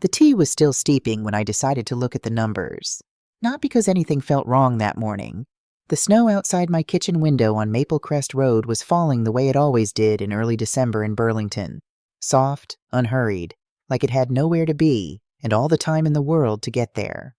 The tea was still steeping when I decided to look at the numbers. Not because anything felt wrong that morning. The snow outside my kitchen window on Maple Crest Road was falling the way it always did in early December in Burlington. Soft, unhurried, like it had nowhere to be and all the time in the world to get there.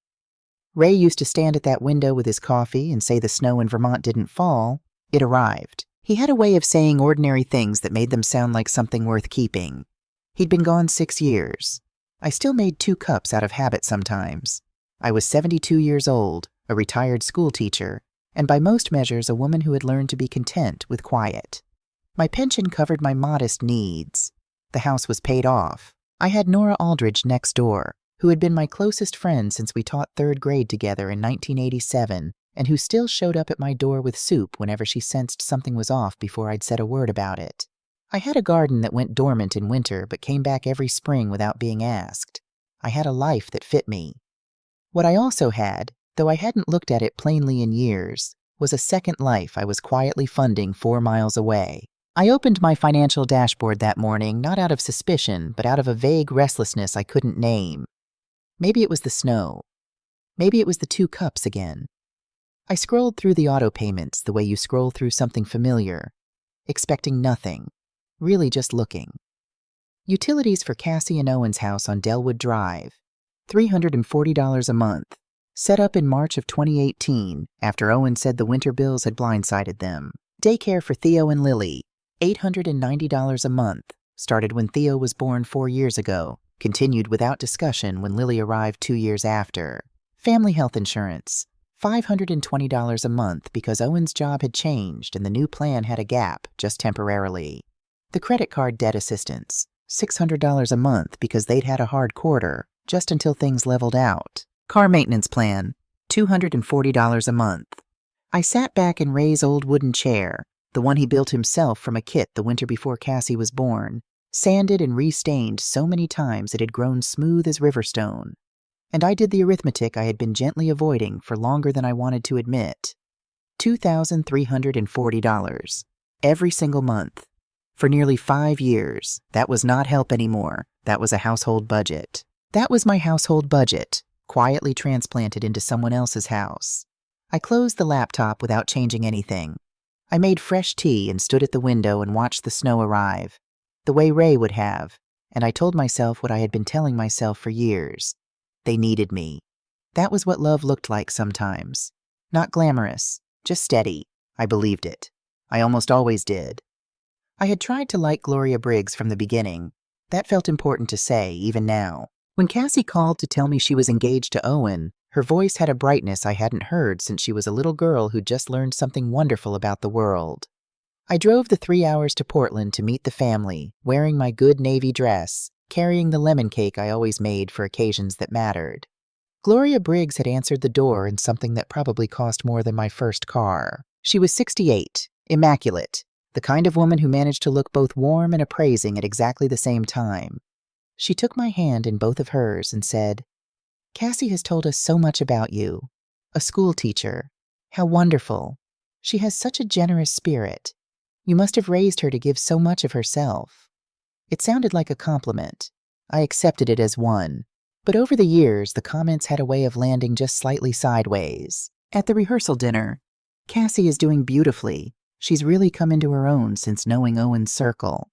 Ray used to stand at that window with his coffee and say the snow in Vermont didn't fall. It arrived. He had a way of saying ordinary things that made them sound like something worth keeping. He'd been gone 6 years. I still made 2 cups out of habit sometimes. I was 72 years old, a retired school teacher, and by most measures a woman who had learned to be content with quiet. My pension covered my modest needs. The house was paid off. I had Nora Aldridge next door, who had been my closest friend since we taught 3rd grade together in 1987, and who still showed up at my door with soup whenever she sensed something was off before I'd said a word about it. I had a garden that went dormant in winter but came back every spring without being asked. I had a life that fit me. What I also had, though I hadn't looked at it plainly in years, was a second life I was quietly funding 4 miles away. I opened my financial dashboard that morning not out of suspicion, but out of a vague restlessness I couldn't name. Maybe it was the snow. Maybe it was the 2 cups again. I scrolled through the auto payments the way you scroll through something familiar, expecting nothing, really just looking. Utilities for Cassie and Owen's house on Delwood Drive, $340 a month, set up in March of 2018 after Owen said the winter bills had blindsided them. Daycare for Theo and Lily, $890 a month, started when Theo was born 4 years ago, continued without discussion when Lily arrived 2 years after. Family health insurance, $520 a month because Owen's job had changed and the new plan had a gap, just temporarily. The credit card debt assistance, $600 a month because they'd had a hard quarter, just until things leveled out. Car maintenance plan, $240 a month. I sat back in Ray's old wooden chair, the one he built himself from a kit the winter before Cassie was born, sanded and restained so many times it had grown smooth as riverstone. And I did the arithmetic I had been gently avoiding for longer than I wanted to admit. $2,340, every single month. For nearly 5 years, that was not help anymore. That was a household budget. That was my household budget, quietly transplanted into someone else's house. I closed the laptop without changing anything. I made fresh tea and stood at the window and watched the snow arrive, the way Ray would have, and I told myself what I had been telling myself for years. They needed me. That was what love looked like sometimes. Not glamorous, just steady. I believed it. I almost always did. I had tried to like Gloria Briggs from the beginning. That felt important to say, even now. When Cassie called to tell me she was engaged to Owen, her voice had a brightness I hadn't heard since she was a little girl who'd just learned something wonderful about the world. I drove the 3 hours to Portland to meet the family, wearing my good navy dress, carrying the lemon cake I always made for occasions that mattered. Gloria Briggs had answered the door in something that probably cost more than my first car. She was 68, immaculate, the kind of woman who managed to look both warm and appraising at exactly the same time. She took my hand in both of hers and said, "Cassie has told us so much about you. A school teacher. How wonderful. She has such a generous spirit. You must have raised her to give so much of herself." It sounded like a compliment. I accepted it as one. But over the years, the comments had a way of landing just slightly sideways. At the rehearsal dinner, "Cassie is doing beautifully. She's really come into her own since knowing Owen's circle."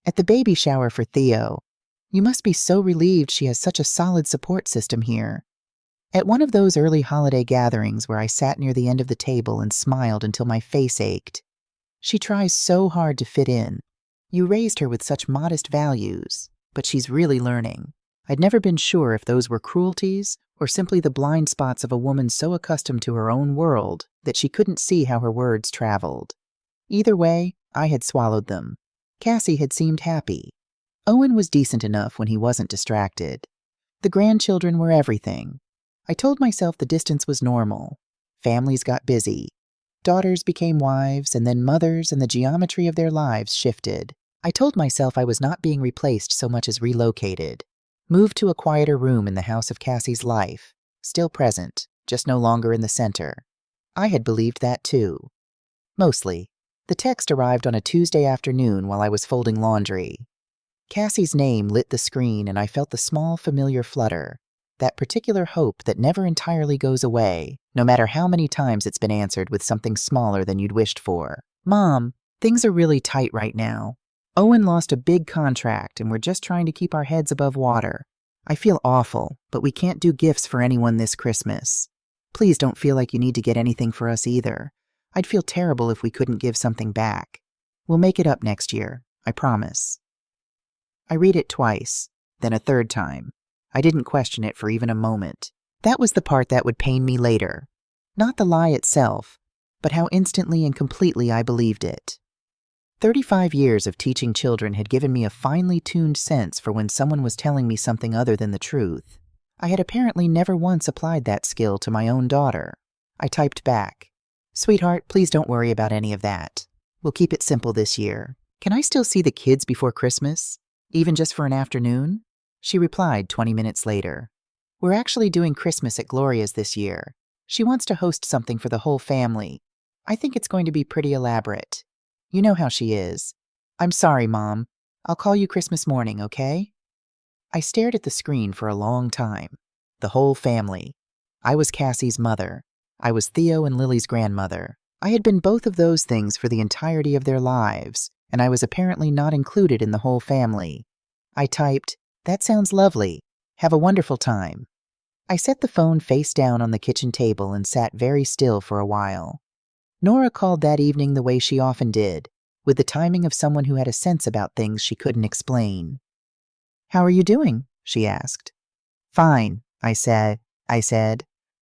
At the baby shower for Theo, "You must be so relieved she has such a solid support system here." At one of those early holiday gatherings where I sat near the end of the table and smiled until my face ached, "She tries so hard to fit in. You raised her with such modest values, but she's really learning." I'd never been sure if those were cruelties or simply the blind spots of a woman so accustomed to her own world that she couldn't see how her words traveled. Either way, I had swallowed them. Cassie had seemed happy. Owen was decent enough when he wasn't distracted. The grandchildren were everything. I told myself the distance was normal. Families got busy. Daughters became wives, and then mothers, and the geometry of their lives shifted. I told myself I was not being replaced so much as relocated. Moved to a quieter room in the house of Cassie's life. Still present, just no longer in the center. I had believed that too. Mostly. The text arrived on a Tuesday afternoon while I was folding laundry. Cassie's name lit the screen and I felt the small, familiar flutter, that particular hope that never entirely goes away, no matter how many times it's been answered with something smaller than you'd wished for. Mom, things are really tight right now. Owen lost a big contract and we're just trying to keep our heads above water. I feel awful, but we can't do gifts for anyone this Christmas. Please don't feel like you need to get anything for us either. I'd feel terrible if we couldn't give something back. We'll make it up next year, I promise. I read it twice, then a third time. I didn't question it for even a moment. That was the part that would pain me later. Not the lie itself, but how instantly and completely I believed it. 35 years of teaching children had given me a finely tuned sense for when someone was telling me something other than the truth. I had apparently never once applied that skill to my own daughter. I typed back, "Sweetheart, please don't worry about any of that. We'll keep it simple this year. Can I still see the kids before Christmas? Even just for an afternoon?" She replied 20 minutes later, "We're actually doing Christmas at Gloria's this year. She wants to host something for the whole family. I think it's going to be pretty elaborate. You know how she is. I'm sorry, Mom. I'll call you Christmas morning, okay?" I stared at the screen for a long time. The whole family. I was Cassie's mother. I was Theo and Lily's grandmother. I had been both of those things for the entirety of their lives, and I was apparently not included in the whole family. I typed, "That sounds lovely. Have a wonderful time." I set the phone face down on the kitchen table and sat very still for a while. Nora called that evening the way she often did, with the timing of someone who had a sense about things she couldn't explain. "How are you doing?" she asked. "Fine," I said.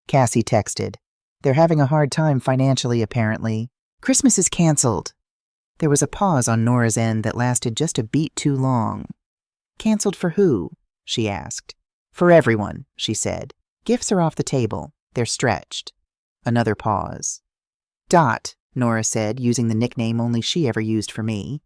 Cassie texted. "They're having a hard time financially, apparently. Christmas is canceled." There was a pause on Nora's end that lasted just a beat too long. "Canceled for who?" she asked. "For everyone," she said. "Gifts are off the table. They're stretched." Another pause. "Dot," Nora said, using the nickname only she ever used for me.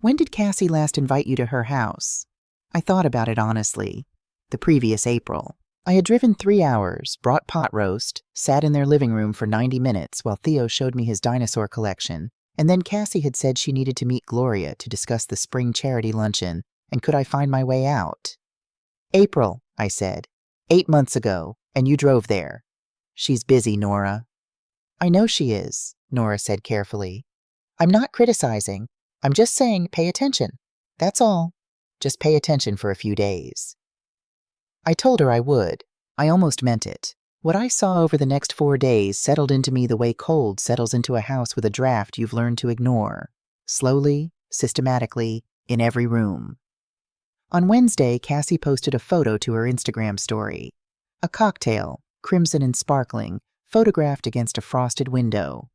"When did Cassie last invite you to her house?" I thought about it honestly. The previous April. I had driven 3 hours, brought pot roast, sat in their living room for 90 minutes while Theo showed me his dinosaur collection, and then Cassie had said she needed to meet Gloria to discuss the spring charity luncheon, and could I find my way out? "April," I said. 8 months ago, and you drove there." "She's busy, Nora." "I know she is," Nora said carefully. "I'm not criticizing. I'm just saying pay attention. That's all. Just pay attention for a few days." I told her I would. I almost meant it. What I saw over the next 4 days settled into me the way cold settles into a house with a draft you've learned to ignore. Slowly, systematically, in every room. On Wednesday, Cassie posted a photo to her Instagram story. A cocktail, crimson and sparkling, photographed against a frosted window.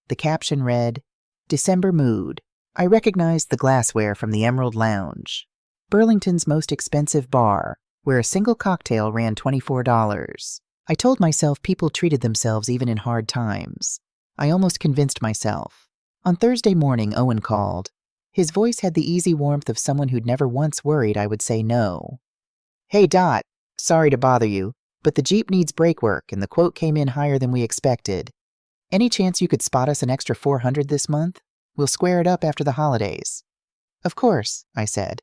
The caption read, "December mood. I recognized the glassware from the Emerald Lounge. Burlington's most expensive bar, where a single cocktail ran $24. I told myself people treated themselves even in hard times. I almost convinced myself. On Thursday morning, Owen called. His voice had the easy warmth of someone who'd never once worried I would say no. "Hey, Dot, sorry to bother you, but the Jeep needs brake work and the quote came in higher than we expected. Any chance you could spot us an extra $400 this month? We'll square it up after the holidays." "Of course," I said.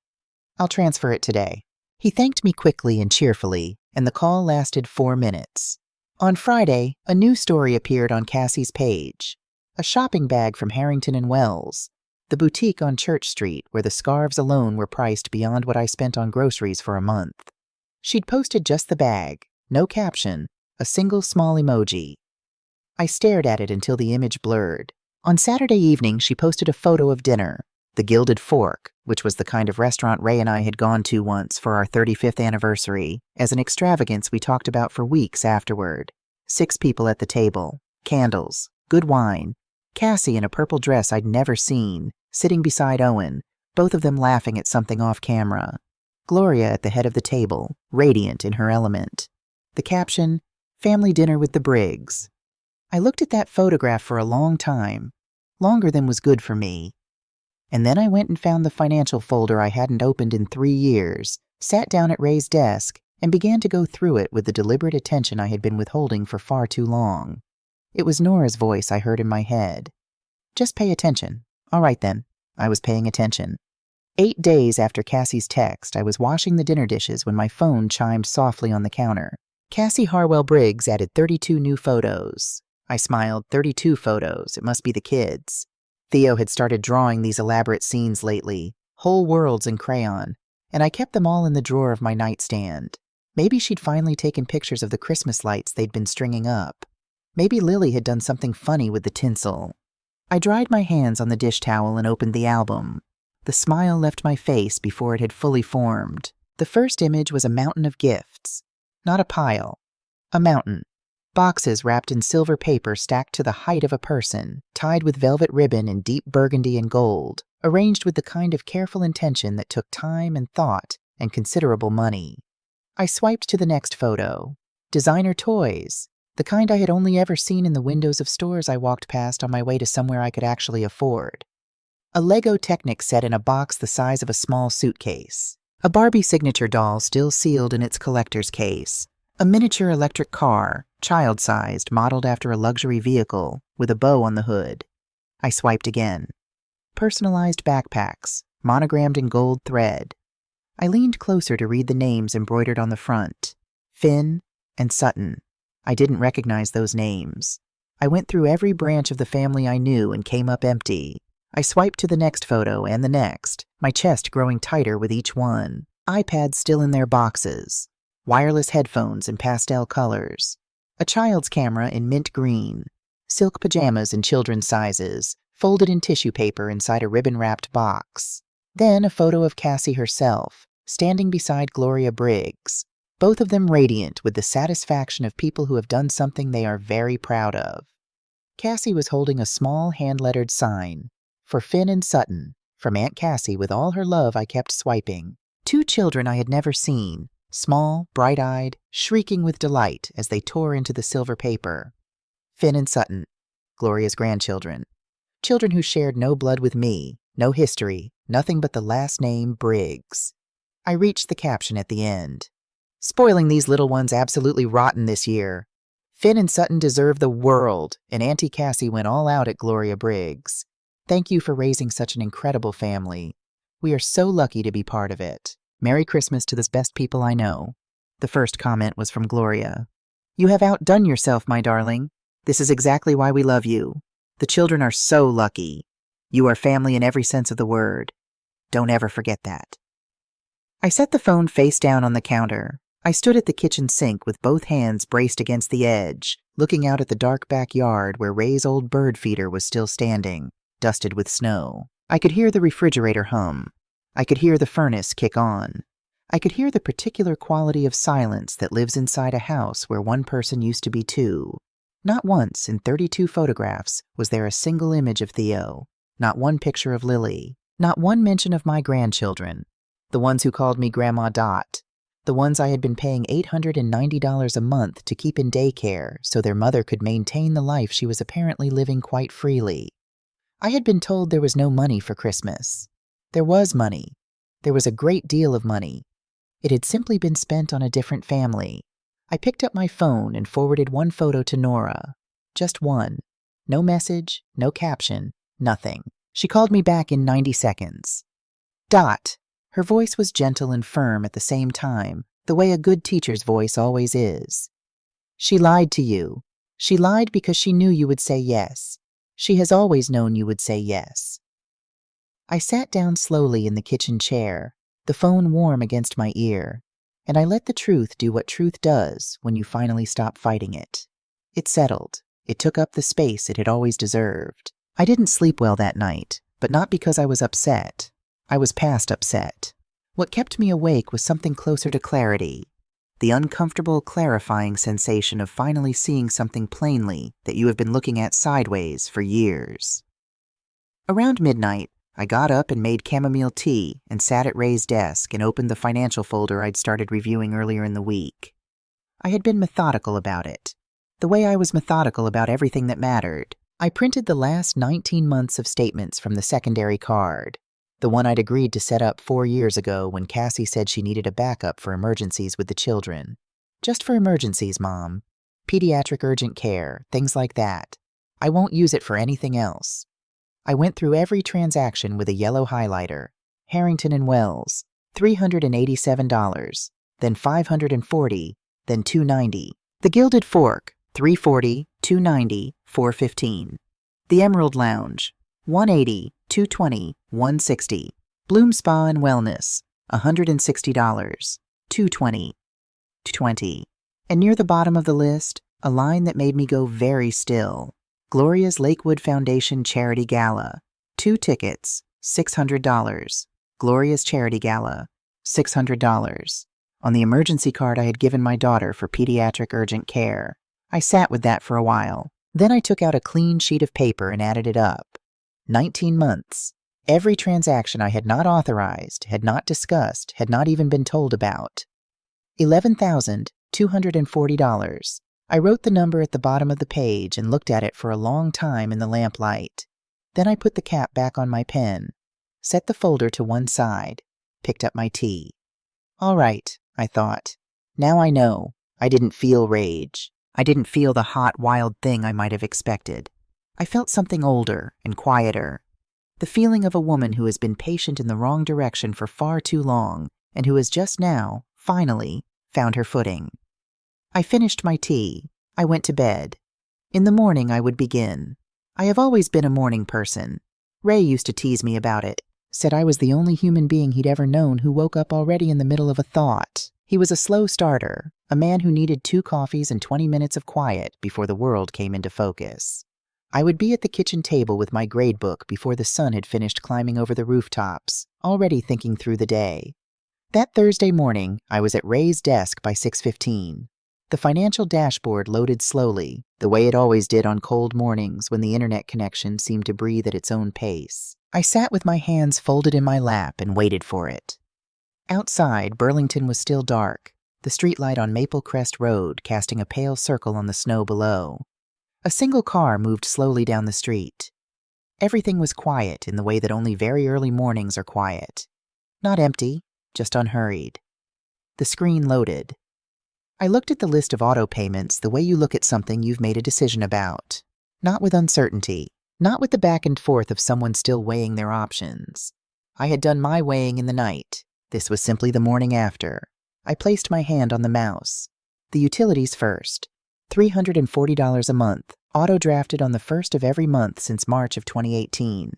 "I'll transfer it today." He thanked me quickly and cheerfully, and the call lasted 4 minutes. On Friday, a new story appeared on Cassie's page. A shopping bag from Harrington and Wells, the boutique on Church Street where the scarves alone were priced beyond what I spent on groceries for a month. She'd posted just the bag, no caption, a single small emoji. I stared at it until the image blurred. On Saturday evening, she posted a photo of dinner, the Gilded Fork, which was the kind of restaurant Ray and I had gone to once for our 35th anniversary, as an extravagance we talked about for weeks afterward. 6 people at the table, candles, good wine, Cassie in a purple dress I'd never seen, sitting beside Owen, both of them laughing at something off camera. Gloria at the head of the table, radiant in her element. The caption, "Family dinner with the Briggs." I looked at that photograph for a long time, longer than was good for me. And then I went and found the financial folder I hadn't opened in 3 years, sat down at Ray's desk, and began to go through it with the deliberate attention I had been withholding for far too long. It was Nora's voice I heard in my head. "Just pay attention." All right then. I was paying attention. 8 days after Cassie's text, I was washing the dinner dishes when my phone chimed softly on the counter. Cassie Harwell Briggs added 32 new photos. I smiled. 32 photos. It must be the kids. Theo had started drawing these elaborate scenes lately, whole worlds in crayon, and I kept them all in the drawer of my nightstand. Maybe she'd finally taken pictures of the Christmas lights they'd been stringing up. Maybe Lily had done something funny with the tinsel. I dried my hands on the dish towel and opened the album. The smile left my face before it had fully formed. The first image was a mountain of gifts. Not a pile. A mountain. Boxes wrapped in silver paper stacked to the height of a person, tied with velvet ribbon in deep burgundy and gold, arranged with the kind of careful intention that took time and thought and considerable money. I swiped to the next photo. Designer toys. The kind I had only ever seen in the windows of stores I walked past on my way to somewhere I could actually afford. A Lego Technic set in a box the size of a small suitcase. A Barbie signature doll still sealed in its collector's case. A miniature electric car, child-sized, modeled after a luxury vehicle, with a bow on the hood. I swiped again. Personalized backpacks, monogrammed in gold thread. I leaned closer to read the names embroidered on the front. Finn and Sutton. I didn't recognize those names. I went through every branch of the family I knew and came up empty. I swiped to the next photo and the next, my chest growing tighter with each one. iPads still in their boxes. Wireless headphones in pastel colors. A child's camera in mint green. Silk pajamas in children's sizes, folded in tissue paper inside a ribbon-wrapped box. Then a photo of Cassie herself, standing beside Gloria Briggs. Both of them radiant with the satisfaction of people who have done something they are very proud of. Cassie was holding a small hand-lettered sign. For Finn and Sutton. From Aunt Cassie, with all her love, I kept swiping. 2 children I had never seen. Small, bright-eyed, shrieking with delight as they tore into the silver paper. Finn and Sutton. Gloria's grandchildren. Children who shared no blood with me, no history, nothing but the last name Briggs. I reached the caption at the end. Spoiling these little ones absolutely rotten this year. Finn and Sutton deserve the world, and Auntie Cassie went all out at Gloria Briggs. Thank you for raising such an incredible family. We are so lucky to be part of it. Merry Christmas to the best people I know. The first comment was from Gloria. You have outdone yourself, my darling. This is exactly why we love you. The children are so lucky. You are family in every sense of the word. Don't ever forget that. I set the phone face down on the counter. I stood at the kitchen sink with both hands braced against the edge, looking out at the dark backyard where Ray's old bird feeder was still standing, dusted with snow. I could hear the refrigerator hum. I could hear the furnace kick on. I could hear the particular quality of silence that lives inside a house where one person used to be 2. Not once in 32 photographs was there a single image of Theo, not one picture of Lily, not one mention of my grandchildren, the ones who called me Grandma Dot, the ones I had been paying $890 a month to keep in daycare so their mother could maintain the life she was apparently living quite freely. I had been told there was no money for Christmas. There was money. There was a great deal of money. It had simply been spent on a different family. I picked up my phone and forwarded one photo to Nora. Just one. No message, no caption, nothing. She called me back in 90 seconds. Dot. Her voice was gentle and firm at the same time, the way a good teacher's voice always is. She lied to you. She lied because she knew you would say yes. She has always known you would say yes. I sat down slowly in the kitchen chair, the phone warm against my ear, and I let the truth do what truth does when you finally stop fighting it. It settled. It took up the space it had always deserved. I didn't sleep well that night, but not because I was upset. I was past upset. What kept me awake was something closer to clarity, the uncomfortable, clarifying sensation of finally seeing something plainly that you have been looking at sideways for years. Around midnight, I got up and made chamomile tea and sat at Ray's desk and opened the financial folder I'd started reviewing earlier in the week. I had been methodical about it, the way I was methodical about everything that mattered. I printed the last 19 months of statements from the secondary card, the one I'd agreed to set up 4 years ago when Cassie said she needed a backup for emergencies with the children. Just for emergencies, Mom. Pediatric urgent care, things like that. I won't use it for anything else. I went through every transaction with a yellow highlighter. Harrington and Wells, $387, then $540, then $290. The Gilded Fork, $340, $290, $415. The Emerald Lounge, $180, $220, $160. Bloom Spa and Wellness, $160, $220, $220. And near the bottom of the list, a line that made me go very still. Gloria's Lakewood Foundation Charity Gala, 2 tickets, $600. Gloria's Charity Gala, $600. On the emergency card I had given my daughter for pediatric urgent care. I sat with that for a while. Then I took out a clean sheet of paper and added it up. 19 months. Every transaction I had not authorized, had not discussed, had not even been told about. $11,240. I wrote the number at the bottom of the page and looked at it for a long time in the lamplight. Then I put the cap back on my pen, set the folder to one side, picked up my tea. All right, I thought. Now I know. I didn't feel rage. I didn't feel the hot, wild thing I might have expected. I felt something older and quieter. The feeling of a woman who has been patient in the wrong direction for far too long and who has just now, finally, found her footing. I finished my tea. I went to bed. In the morning I would begin. I have always been a morning person. Ray used to tease me about it, said I was the only human being he'd ever known who woke up already in the middle of a thought. He was a slow starter, a man who needed 2 coffees and 20 minutes of quiet before the world came into focus. I would be at the kitchen table with my grade book before the sun had finished climbing over the rooftops, already thinking through the day. That Thursday morning, I was at Ray's desk by 6:15. The financial dashboard loaded slowly, the way it always did on cold mornings when the internet connection seemed to breathe at its own pace. I sat with my hands folded in my lap and waited for it. Outside, Burlington was still dark, the streetlight on Maple Crest Road casting a pale circle on the snow below. A single car moved slowly down the street. Everything was quiet in the way that only very early mornings are quiet. Not empty, just unhurried. The screen loaded. I looked at the list of auto payments the way you look at something you've made a decision about. Not with uncertainty, not with the back and forth of someone still weighing their options. I had done my weighing in the night. This was simply the morning after. I placed my hand on the mouse. The utilities first. $340 a month, auto-drafted on the first of every month since March of 2018.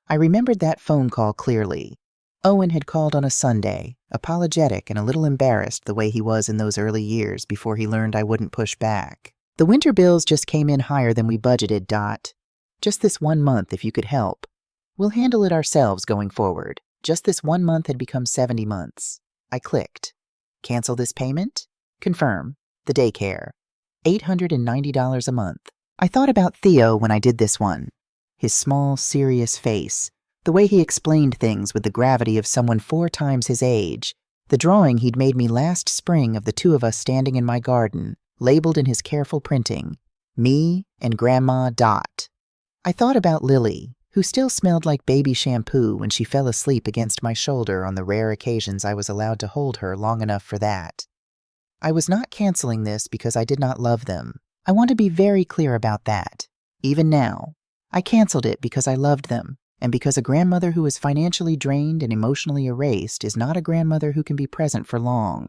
I remembered that phone call clearly. Owen had called on a Sunday, apologetic and a little embarrassed the way he was in those early years before he learned I wouldn't push back. The winter bills just came in higher than we budgeted, Dot. Just this 1 month if you could help. We'll handle it ourselves going forward. Just this 1 month had become 70 months. I clicked. Cancel this payment? Confirm. The daycare. $890 a month. I thought about Theo when I did this one. His small, serious face. The way he explained things with the gravity of someone 4 times his age. The drawing he'd made me last spring of the 2 of us standing in my garden, labeled in his careful printing. Me and Grandma Dot. I thought about Lily, who still smelled like baby shampoo when she fell asleep against my shoulder on the rare occasions I was allowed to hold her long enough for that. I was not canceling this because I did not love them. I want to be very clear about that. Even now, I canceled it because I loved them, and because a grandmother who is financially drained and emotionally erased is not a grandmother who can be present for long.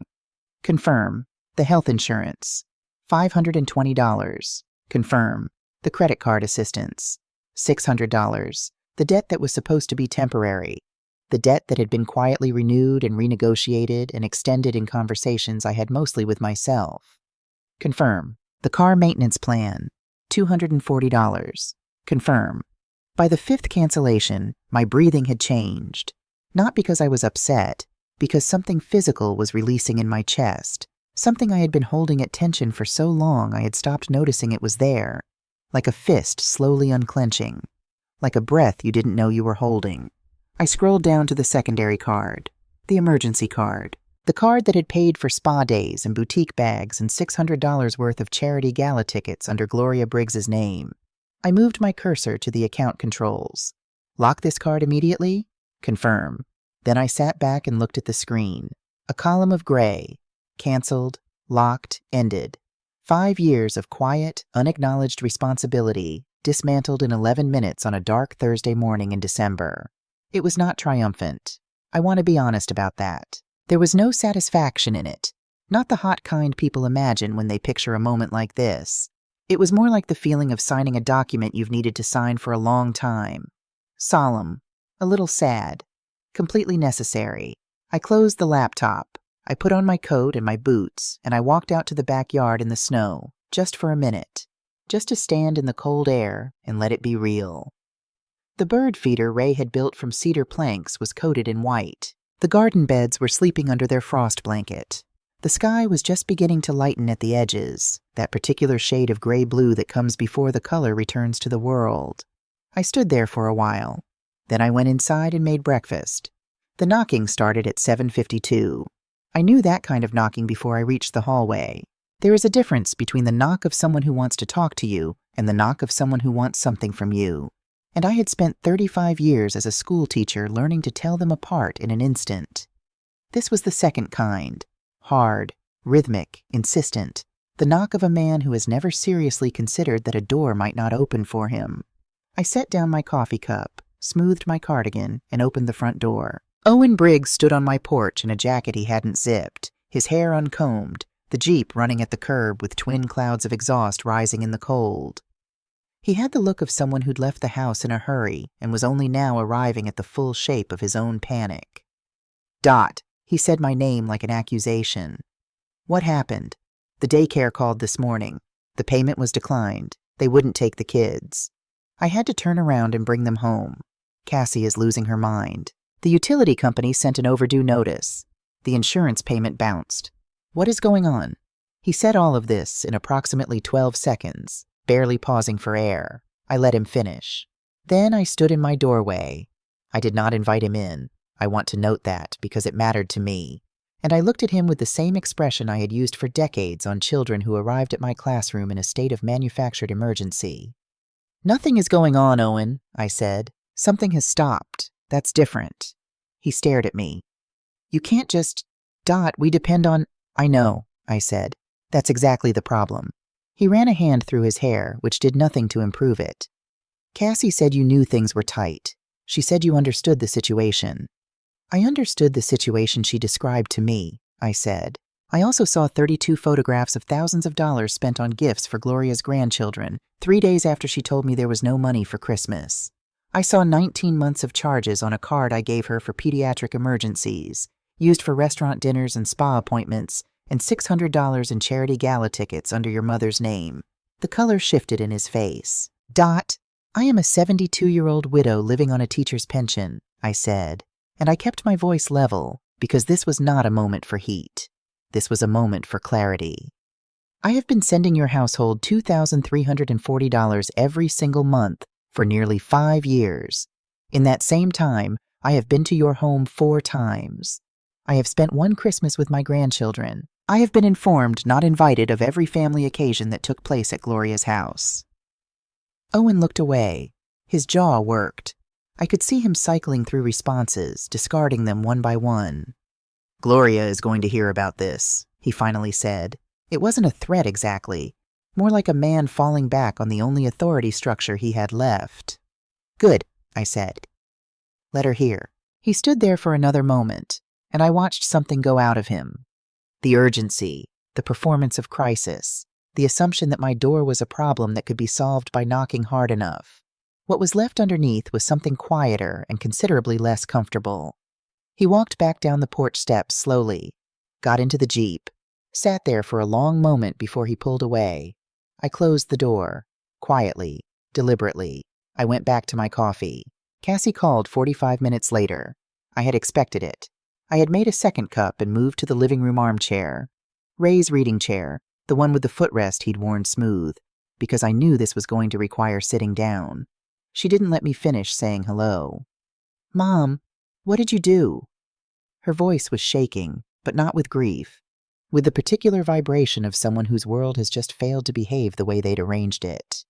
Confirm. The health insurance. $520. Confirm. The credit card assistance. $600. The debt that was supposed to be temporary. The debt that had been quietly renewed and renegotiated and extended in conversations I had mostly with myself. Confirm. The car maintenance plan. $240. Confirm. By the 5th cancellation, my breathing had changed. Not because I was upset, because something physical was releasing in my chest. Something I had been holding at tension for so long I had stopped noticing it was there. Like a fist slowly unclenching. Like a breath you didn't know you were holding. I scrolled down to the secondary card. The emergency card. The card that had paid for spa days and boutique bags and $600 worth of charity gala tickets under Gloria Briggs's name. I moved my cursor to the account controls. Lock this card immediately? Confirm. Then I sat back and looked at the screen. A column of gray. Canceled, locked, ended. 5 years of quiet, unacknowledged responsibility, dismantled in 11 minutes on a dark Thursday morning in December. It was not triumphant. I want to be honest about that. There was no satisfaction in it. Not the hot kind people imagine when they picture a moment like this. It was more like the feeling of signing a document you've needed to sign for a long time. Solemn, a little sad, completely necessary. I closed the laptop. I put on my coat and my boots, and I walked out to the backyard in the snow, just for a minute, just to stand in the cold air and let it be real. The bird feeder Ray had built from cedar planks was coated in white. The garden beds were sleeping under their frost blanket. The sky was just beginning to lighten at the edges, that particular shade of gray-blue that comes before the color returns to the world. I stood there for a while. Then I went inside and made breakfast. The knocking started at 7:52. I knew that kind of knocking before I reached the hallway. There is a difference between the knock of someone who wants to talk to you and the knock of someone who wants something from you. And I had spent 35 years as a school teacher learning to tell them apart in an instant. This was the second kind. Hard, rhythmic, insistent. The knock of a man who has never seriously considered that a door might not open for him. I set down my coffee cup, smoothed my cardigan, and opened the front door. Owen Briggs stood on my porch in a jacket he hadn't zipped, his hair uncombed, the Jeep running at the curb with twin clouds of exhaust rising in the cold. He had the look of someone who'd left the house in a hurry and was only now arriving at the full shape of his own panic. "Dot," he said my name like an accusation. "What happened?" "The daycare called this morning. The payment was declined. They wouldn't take the kids. I had to turn around and bring them home. Cassie is losing her mind. The utility company sent an overdue notice. The insurance payment bounced. What is going on?" He said all of this in approximately 12 seconds, barely pausing for air. I let him finish. Then I stood in my doorway. I did not invite him in. I want to note that because it mattered to me. And I looked at him with the same expression I had used for decades on children who arrived at my classroom in a state of manufactured emergency. "Nothing is going on, Owen," I said. "Something has stopped. That's different." He stared at me. "You can't just... Dot, we depend on..." "I know," I said. "That's exactly the problem." He ran a hand through his hair, which did nothing to improve it. "Cassie said you knew things were tight. She said you understood the situation." "I understood the situation she described to me," I said. "I also saw 32 photographs of thousands of dollars spent on gifts for Gloria's grandchildren, 3 days after she told me there was no money for Christmas. I saw 19 months of charges on a card I gave her for pediatric emergencies, used for restaurant dinners and spa appointments, and $600 in charity gala tickets under your mother's name." The color shifted in his face. "Dot, I am a 72-year-old widow living on a teacher's pension," I said, and I kept my voice level because this was not a moment for heat. This was a moment for clarity. "I have been sending your household $2,340 every single month for nearly 5 years. In that same time, I have been to your home 4 times. I have spent one Christmas with my grandchildren. I have been informed, not invited, of every family occasion that took place at Gloria's house." Owen looked away. His jaw worked. I could see him cycling through responses, discarding them one by one. "Gloria is going to hear about this," he finally said. It wasn't a threat exactly, more like a man falling back on the only authority structure he had left. "Good," I said. "Let her hear." He stood there for another moment, and I watched something go out of him. The urgency, the performance of crisis, the assumption that my door was a problem that could be solved by knocking hard enough. What was left underneath was something quieter and considerably less comfortable. He walked back down the porch steps slowly, got into the Jeep, sat there for a long moment before he pulled away. I closed the door, quietly, deliberately. I went back to my coffee. Cassie called 45 minutes later. I had expected it. I had made a second cup and moved to the living room armchair, Ray's reading chair, the one with the footrest he'd worn smooth, because I knew this was going to require sitting down. She didn't let me finish saying hello. "Mom, what did you do?" Her voice was shaking, but not with grief, with the particular vibration of someone whose world has just failed to behave the way they'd arranged it.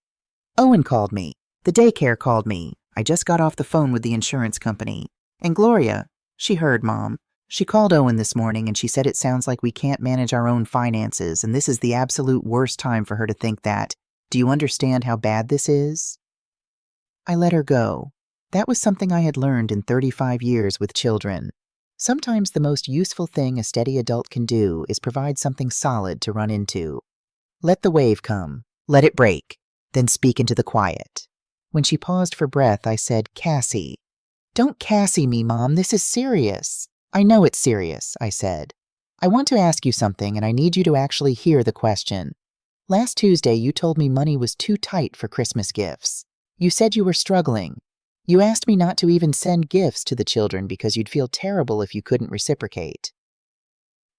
"Owen called me. The daycare called me. I just got off the phone with the insurance company. And Gloria, she heard Mom. She called Owen this morning and she said it sounds like we can't manage our own finances and this is the absolute worst time for her to think that. Do you understand how bad this is?" I let her go. That was something I had learned in 35 years with children. Sometimes the most useful thing a steady adult can do is provide something solid to run into. Let the wave come, let it break, then speak into the quiet. When she paused for breath, I said, "Cassie." "Don't Cassie me, Mom, this is serious." "I know it's serious," I said. "I want to ask you something, and I need you to actually hear the question. Last Tuesday, you told me money was too tight for Christmas gifts. You said you were struggling. You asked me not to even send gifts to the children because you'd feel terrible if you couldn't reciprocate."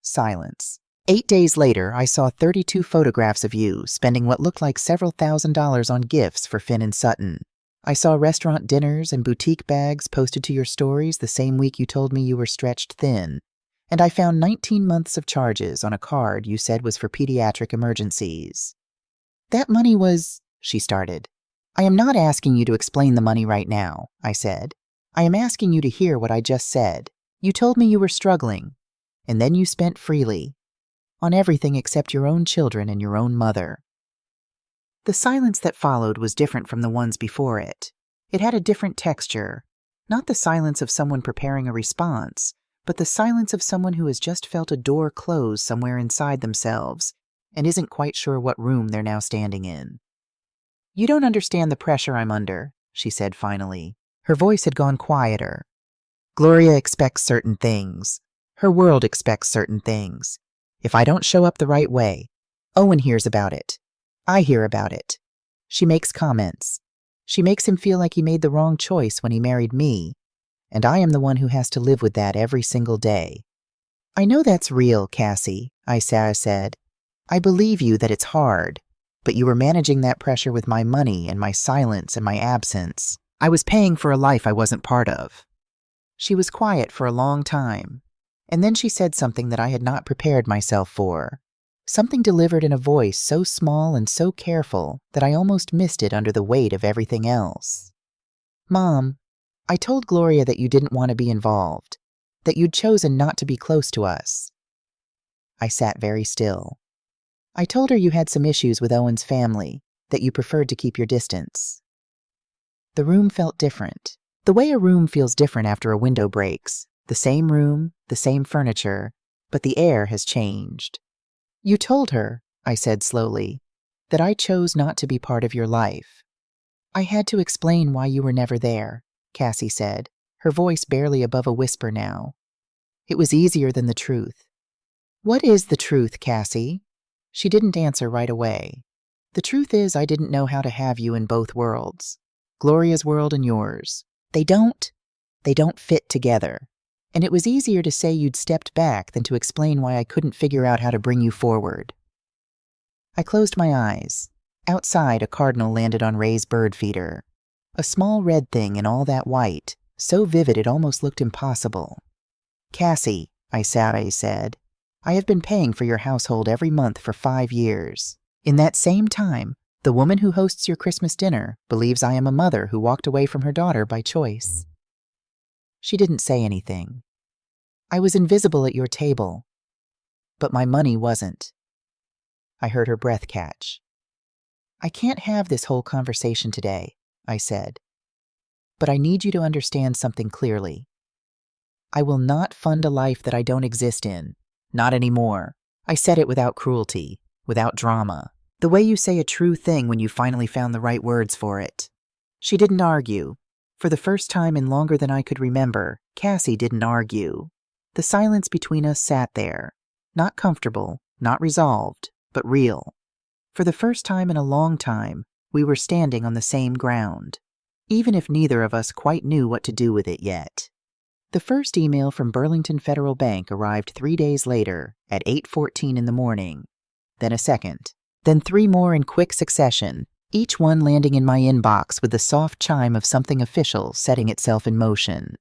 Silence. 8 days later, I saw 32 photographs of you spending what looked like several $1,000s on gifts for Finn and Sutton. I saw restaurant dinners and boutique bags posted to your stories the same week you told me you were stretched thin. And I found 19 months of charges on a card you said was for pediatric emergencies. "That money was," she started. "I am not asking you to explain the money right now," I said. "I am asking you to hear what I just said. You told me you were struggling, and then you spent freely. On everything except your own children and your own mother." The silence that followed was different from the ones before it. It had a different texture. Not the silence of someone preparing a response, but the silence of someone who has just felt a door close somewhere inside themselves and isn't quite sure what room they're now standing in. "You don't understand the pressure I'm under," she said finally. Her voice had gone quieter. "Gloria expects certain things. Her world expects certain things. If I don't show up the right way, Owen hears about it. I hear about it. She makes comments. She makes him feel like he made the wrong choice when he married me, and I am the one who has to live with that every single day." "I know that's real, Cassie," I said. "I believe you that it's hard, but you were managing that pressure with my money and my silence and my absence. I was paying for a life I wasn't part of." She was quiet for a long time, and then she said something that I had not prepared myself for. Something delivered in a voice so small and so careful that I almost missed it under the weight of everything else. "Mom, I told Gloria that you didn't want to be involved, that you'd chosen not to be close to us." I sat very still. "I told her you had some issues with Owen's family, that you preferred to keep your distance." The room felt different. The way a room feels different after a window breaks. The same room, the same furniture, but the air has changed. "You told her," I said slowly, "that I chose not to be part of your life." "I had to explain why you were never there," Cassie said, her voice barely above a whisper now. "It was easier than the truth." "What is the truth, Cassie?" She didn't answer right away. "The truth is I didn't know how to have you in both worlds, Gloria's world and yours. They don't fit together. And it was easier to say you'd stepped back than to explain why I couldn't figure out how to bring you forward." I closed my eyes. Outside, a cardinal landed on Ray's bird feeder. A small red thing in all that white, so vivid it almost looked impossible. "Cassie," I said, "I have been paying for your household every month for 5 years. In that same time, the woman who hosts your Christmas dinner believes I am a mother who walked away from her daughter by choice." She didn't say anything. "I was invisible at your table, but my money wasn't." I heard her breath catch. "I can't have this whole conversation today," I said, "but I need you to understand something clearly. I will not fund a life that I don't exist in. Not anymore." I said it without cruelty, without drama, the way you say a true thing when you finally found the right words for it. She didn't argue. For the first time in longer than I could remember, Cassie didn't argue. The silence between us sat there, not comfortable, not resolved, but real. For the first time in a long time, we were standing on the same ground, even if neither of us quite knew what to do with it yet. The first email from Burlington Federal Bank arrived 3 days later at 8:14 in the morning, then a second, then 3 more in quick succession, each one landing in my inbox with the soft chime of something official setting itself in motion.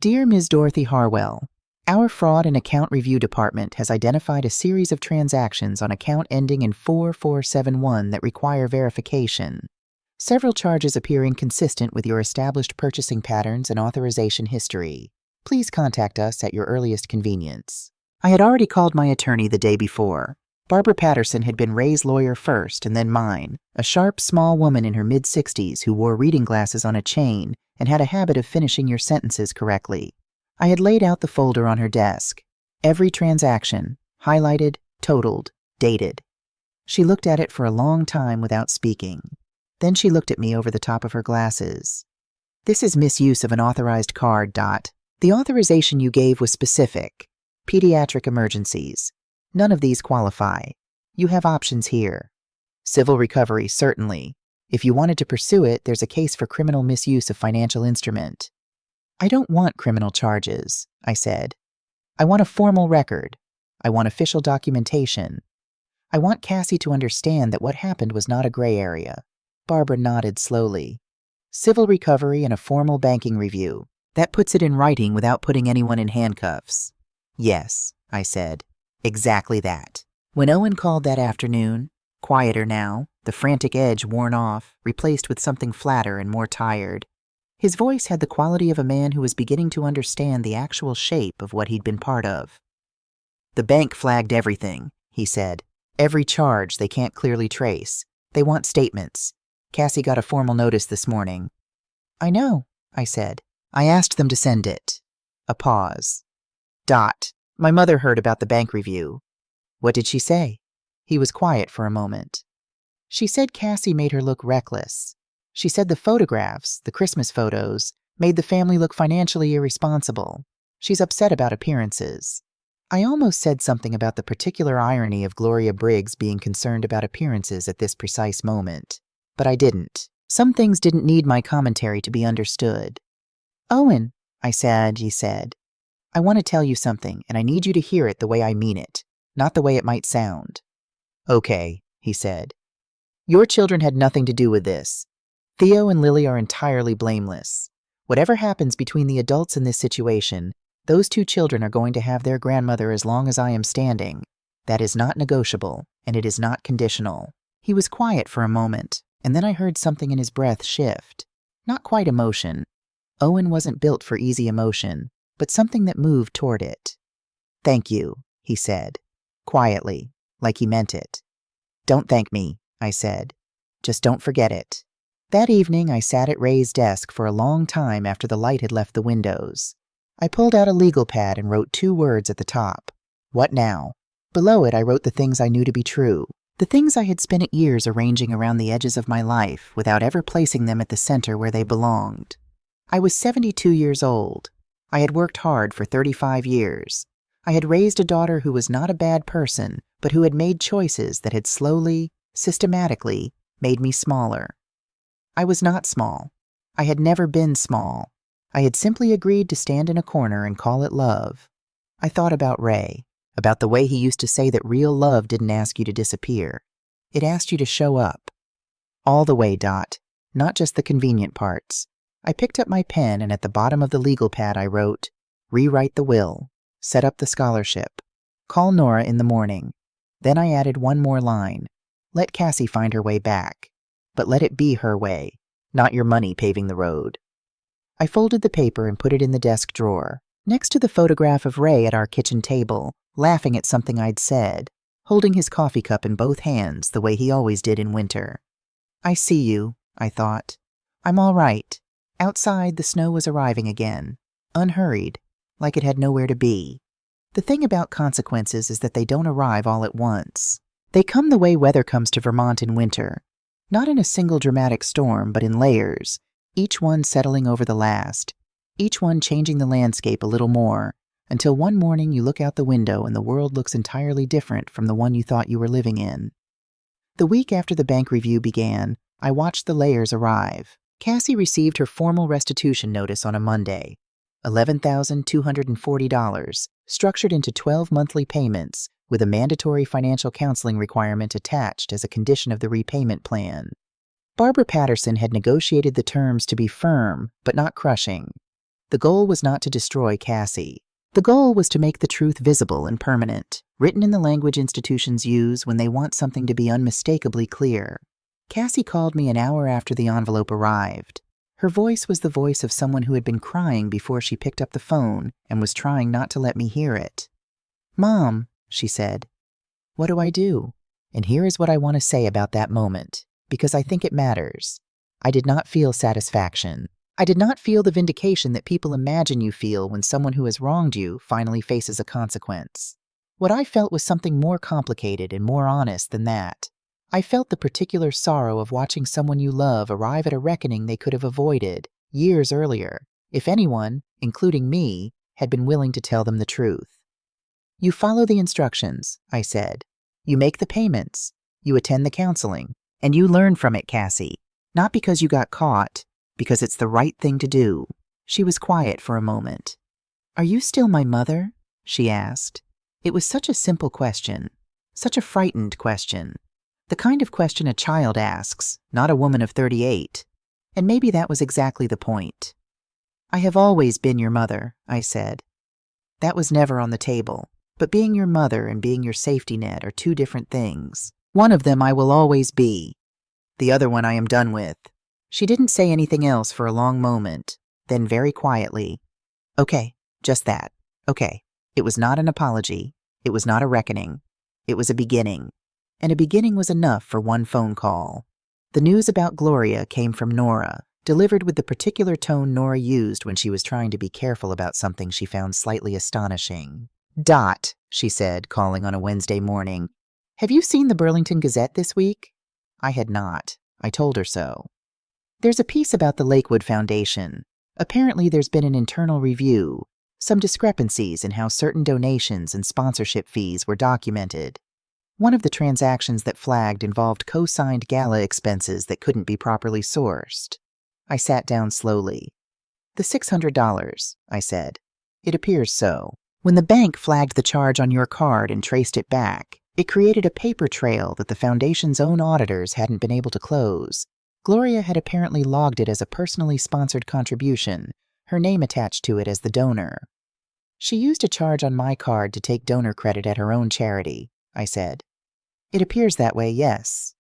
"Dear Ms. Dorothy Harwell, our Fraud and Account Review Department has identified a series of transactions on account ending in 4471 that require verification. Several charges appear inconsistent with your established purchasing patterns and authorization history. Please contact us at your earliest convenience." I had already called my attorney the day before. Barbara Patterson had been Ray's lawyer first and then mine, a sharp, small woman in her mid-60s who wore reading glasses on a chain and had a habit of finishing your sentences correctly. I had laid out the folder on her desk. Every transaction, highlighted, totaled, dated. She looked at it for a long time without speaking. Then she looked at me over the top of her glasses. This is misuse of an authorized card, Dot. The authorization you gave was specific. Pediatric emergencies. None of these qualify. You have options here. Civil recovery, certainly. If you wanted to pursue it, there's a case for criminal misuse of financial instrument. I don't want criminal charges, I said. I want a formal record. I want official documentation. I want Cassie to understand that what happened was not a gray area. Barbara nodded slowly. Civil recovery and a formal banking review. That puts it in writing without putting anyone in handcuffs. Yes, I said. Exactly that. When Owen called that afternoon, quieter now, the frantic edge worn off, replaced with something flatter and more tired, his voice had the quality of a man who was beginning to understand the actual shape of what he'd been part of. The bank flagged everything, he said. Every charge they can't clearly trace. They want statements. Cassie got a formal notice this morning. I know, I said. I asked them to send it. A pause. Dot. My mother heard about the bank review. What did she say? He was quiet for a moment. She said Cassie made her look reckless. She said the photographs, the Christmas photos, made the family look financially irresponsible. She's upset about appearances. I almost said something about the particular irony of Gloria Briggs being concerned about appearances at this precise moment. But I didn't. Some things didn't need my commentary to be understood. Owen, I said, I want to tell you something, and I need you to hear it the way I mean it, not the way it might sound. Okay, he said. Your children had nothing to do with this. Theo and Lily are entirely blameless. Whatever happens between the adults in this situation, those two children are going to have their grandmother as long as I am standing. That is not negotiable, and it is not conditional. He was quiet for a moment, and then I heard something in his breath shift. Not quite emotion. Owen wasn't built for easy emotion, but something that moved toward it. Thank you, he said, quietly, like he meant it. Don't thank me, I said. Just don't forget it. That evening, I sat at Ray's desk for a long time after the light had left the windows. I pulled out a legal pad and wrote 2 words at the top. What now? Below it, I wrote the things I knew to be true, the things I had spent years arranging around the edges of my life without ever placing them at the center where they belonged. I was 72 years old. I had worked hard for 35 years. I had raised a daughter who was not a bad person, but who had made choices that had slowly, systematically, made me smaller. I was not small. I had never been small. I had simply agreed to stand in a corner and call it love. I thought about Ray, about the way he used to say that real love didn't ask you to disappear. It asked you to show up. All the way, Dot, not just the convenient parts. I picked up my pen and at the bottom of the legal pad I wrote, rewrite the will, set up the scholarship, call Nora in the morning. Then I added one more line, let Cassie find her way back. But let it be her way, not your money paving the road. I folded the paper and put it in the desk drawer, next to the photograph of Ray at our kitchen table, laughing at something I'd said, holding his coffee cup in both hands the way he always did in winter. I see you, I thought. I'm all right. Outside, the snow was arriving again, unhurried, like it had nowhere to be. The thing about consequences is that they don't arrive all at once. They come the way weather comes to Vermont in winter. Not in a single dramatic storm, but in layers, each one settling over the last, each one changing the landscape a little more, until one morning you look out the window and the world looks entirely different from the one you thought you were living in. The week after the bank review began, I watched the layers arrive. Cassie received her formal restitution notice on a Monday, $11,240, structured into 12 monthly payments, with a mandatory financial counseling requirement attached as a condition of the repayment plan. Barbara Patterson had negotiated the terms to be firm, but not crushing. The goal was not to destroy Cassie. The goal was to make the truth visible and permanent, written in the language institutions use when they want something to be unmistakably clear. Cassie called me an hour after the envelope arrived. Her voice was the voice of someone who had been crying before she picked up the phone and was trying not to let me hear it. Mom, she said, what do I do? And here is what I want to say about that moment, because I think it matters. I did not feel satisfaction. I did not feel the vindication that people imagine you feel when someone who has wronged you finally faces a consequence. What I felt was something more complicated and more honest than that. I felt the particular sorrow of watching someone you love arrive at a reckoning they could have avoided years earlier, if anyone, including me, had been willing to tell them the truth. You follow the instructions, I said. You make the payments, you attend the counseling, and you learn from it, Cassie. Not because you got caught, because it's the right thing to do. She was quiet for a moment. Are you still my mother? She asked. It was such a simple question, such a frightened question. The kind of question a child asks, not a woman of 38. And maybe that was exactly the point. I have always been your mother, I said. That was never on the table, but being your mother and being your safety net are two different things. One of them I will always be. The other one I am done with. She didn't say anything else for a long moment, then very quietly, okay, just that, okay. It was not an apology. It was not a reckoning. It was a beginning. And a beginning was enough for one phone call. The news about Gloria came from Nora, delivered with the particular tone Nora used when she was trying to be careful about something she found slightly astonishing. Dot, she said, calling on a Wednesday morning. Have you seen the Burlington Gazette this week? I had not. I told her so. There's a piece about the Lakewood Foundation. Apparently there's been an internal review, some discrepancies in how certain donations and sponsorship fees were documented. One of the transactions that flagged involved co-signed gala expenses that couldn't be properly sourced. I sat down slowly. The $600, I said. It appears so. When the bank flagged the charge on your card and traced it back, it created a paper trail that the foundation's own auditors hadn't been able to close. Gloria had apparently logged it as a personally sponsored contribution, her name attached to it as the donor. She used a charge on my card to take donor credit at her own charity, I said. It appears that way, yes.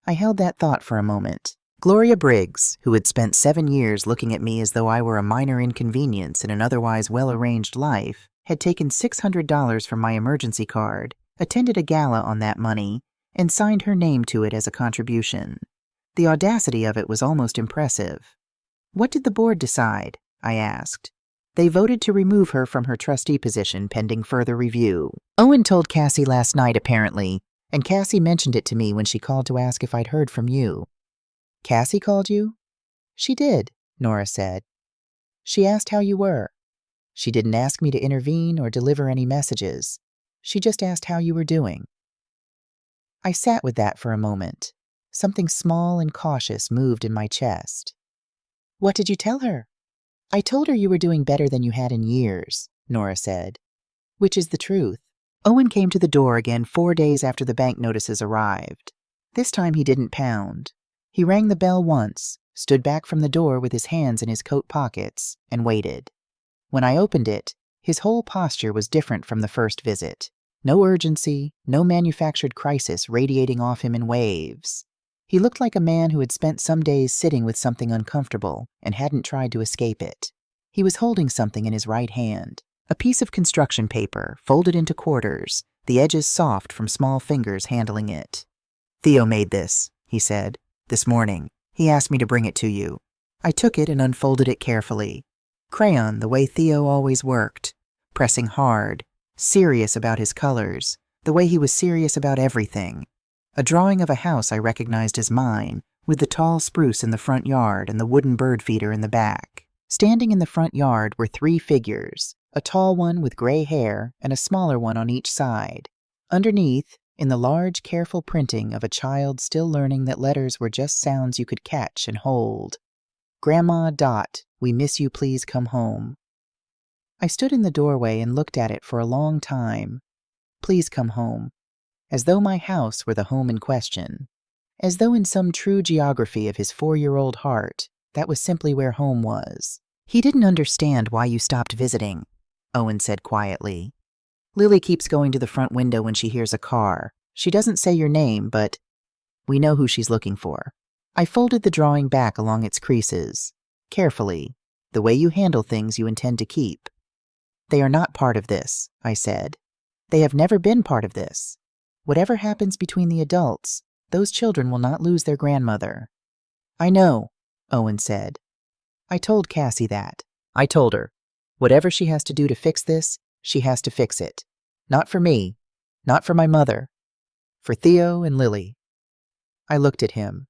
I held that thought for a moment. Gloria Briggs, who had spent 7 years looking at me as though I were a minor inconvenience in an otherwise well-arranged life, had taken $600 from my emergency card, attended a gala on that money, and signed her name to it as a contribution. The audacity of it was almost impressive. What did the board decide? I asked. They voted to remove her from her trustee position pending further review. Owen told Cassie last night, apparently, and Cassie mentioned it to me when she called to ask if I'd heard from you. Cassie called you? She did, Nora said. She asked how you were. She didn't ask me to intervene or deliver any messages. She just asked how you were doing. I sat with that for a moment. Something small and cautious moved in my chest. What did you tell her? I told her you were doing better than you had in years, Nora said. Which is the truth. Owen came to the door again 4 days after the bank notices arrived. This time he didn't pound. He rang the bell once, stood back from the door with his hands in his coat pockets, and waited. When I opened it, his whole posture was different from the first visit. No urgency, no manufactured crisis radiating off him in waves. He looked like a man who had spent some days sitting with something uncomfortable and hadn't tried to escape it. He was holding something in his right hand, a piece of construction paper folded into quarters, the edges soft from small fingers handling it. Theo made this, he said, this morning. He asked me to bring it to you. I took it and unfolded it carefully. Crayon, the way Theo always worked, pressing hard, serious about his colors, the way he was serious about everything. A drawing of a house I recognized as mine, with the tall spruce in the front yard and the wooden bird feeder in the back. Standing in the front yard were 3 figures, a tall one with gray hair and a smaller one on each side. Underneath, in the large, careful printing of a child still learning that letters were just sounds you could catch and hold. Grandma Dot, we miss you, please come home. I stood in the doorway and looked at it for a long time. Please come home. As though my house were the home in question. As though in some true geography of his 4-year-old heart, that was simply where home was. He didn't understand why you stopped visiting, Owen said quietly. Lily keeps going to the front window when she hears a car. She doesn't say your name, but we know who she's looking for. I folded the drawing back along its creases. Carefully, the way you handle things you intend to keep. They are not part of this, I said. They have never been part of this. Whatever happens between the adults, those children will not lose their grandmother. I know, Owen said. I told Cassie that. I told her, whatever she has to do to fix this, she has to fix it. Not for me, not for my mother, for Theo and Lily. I looked at him,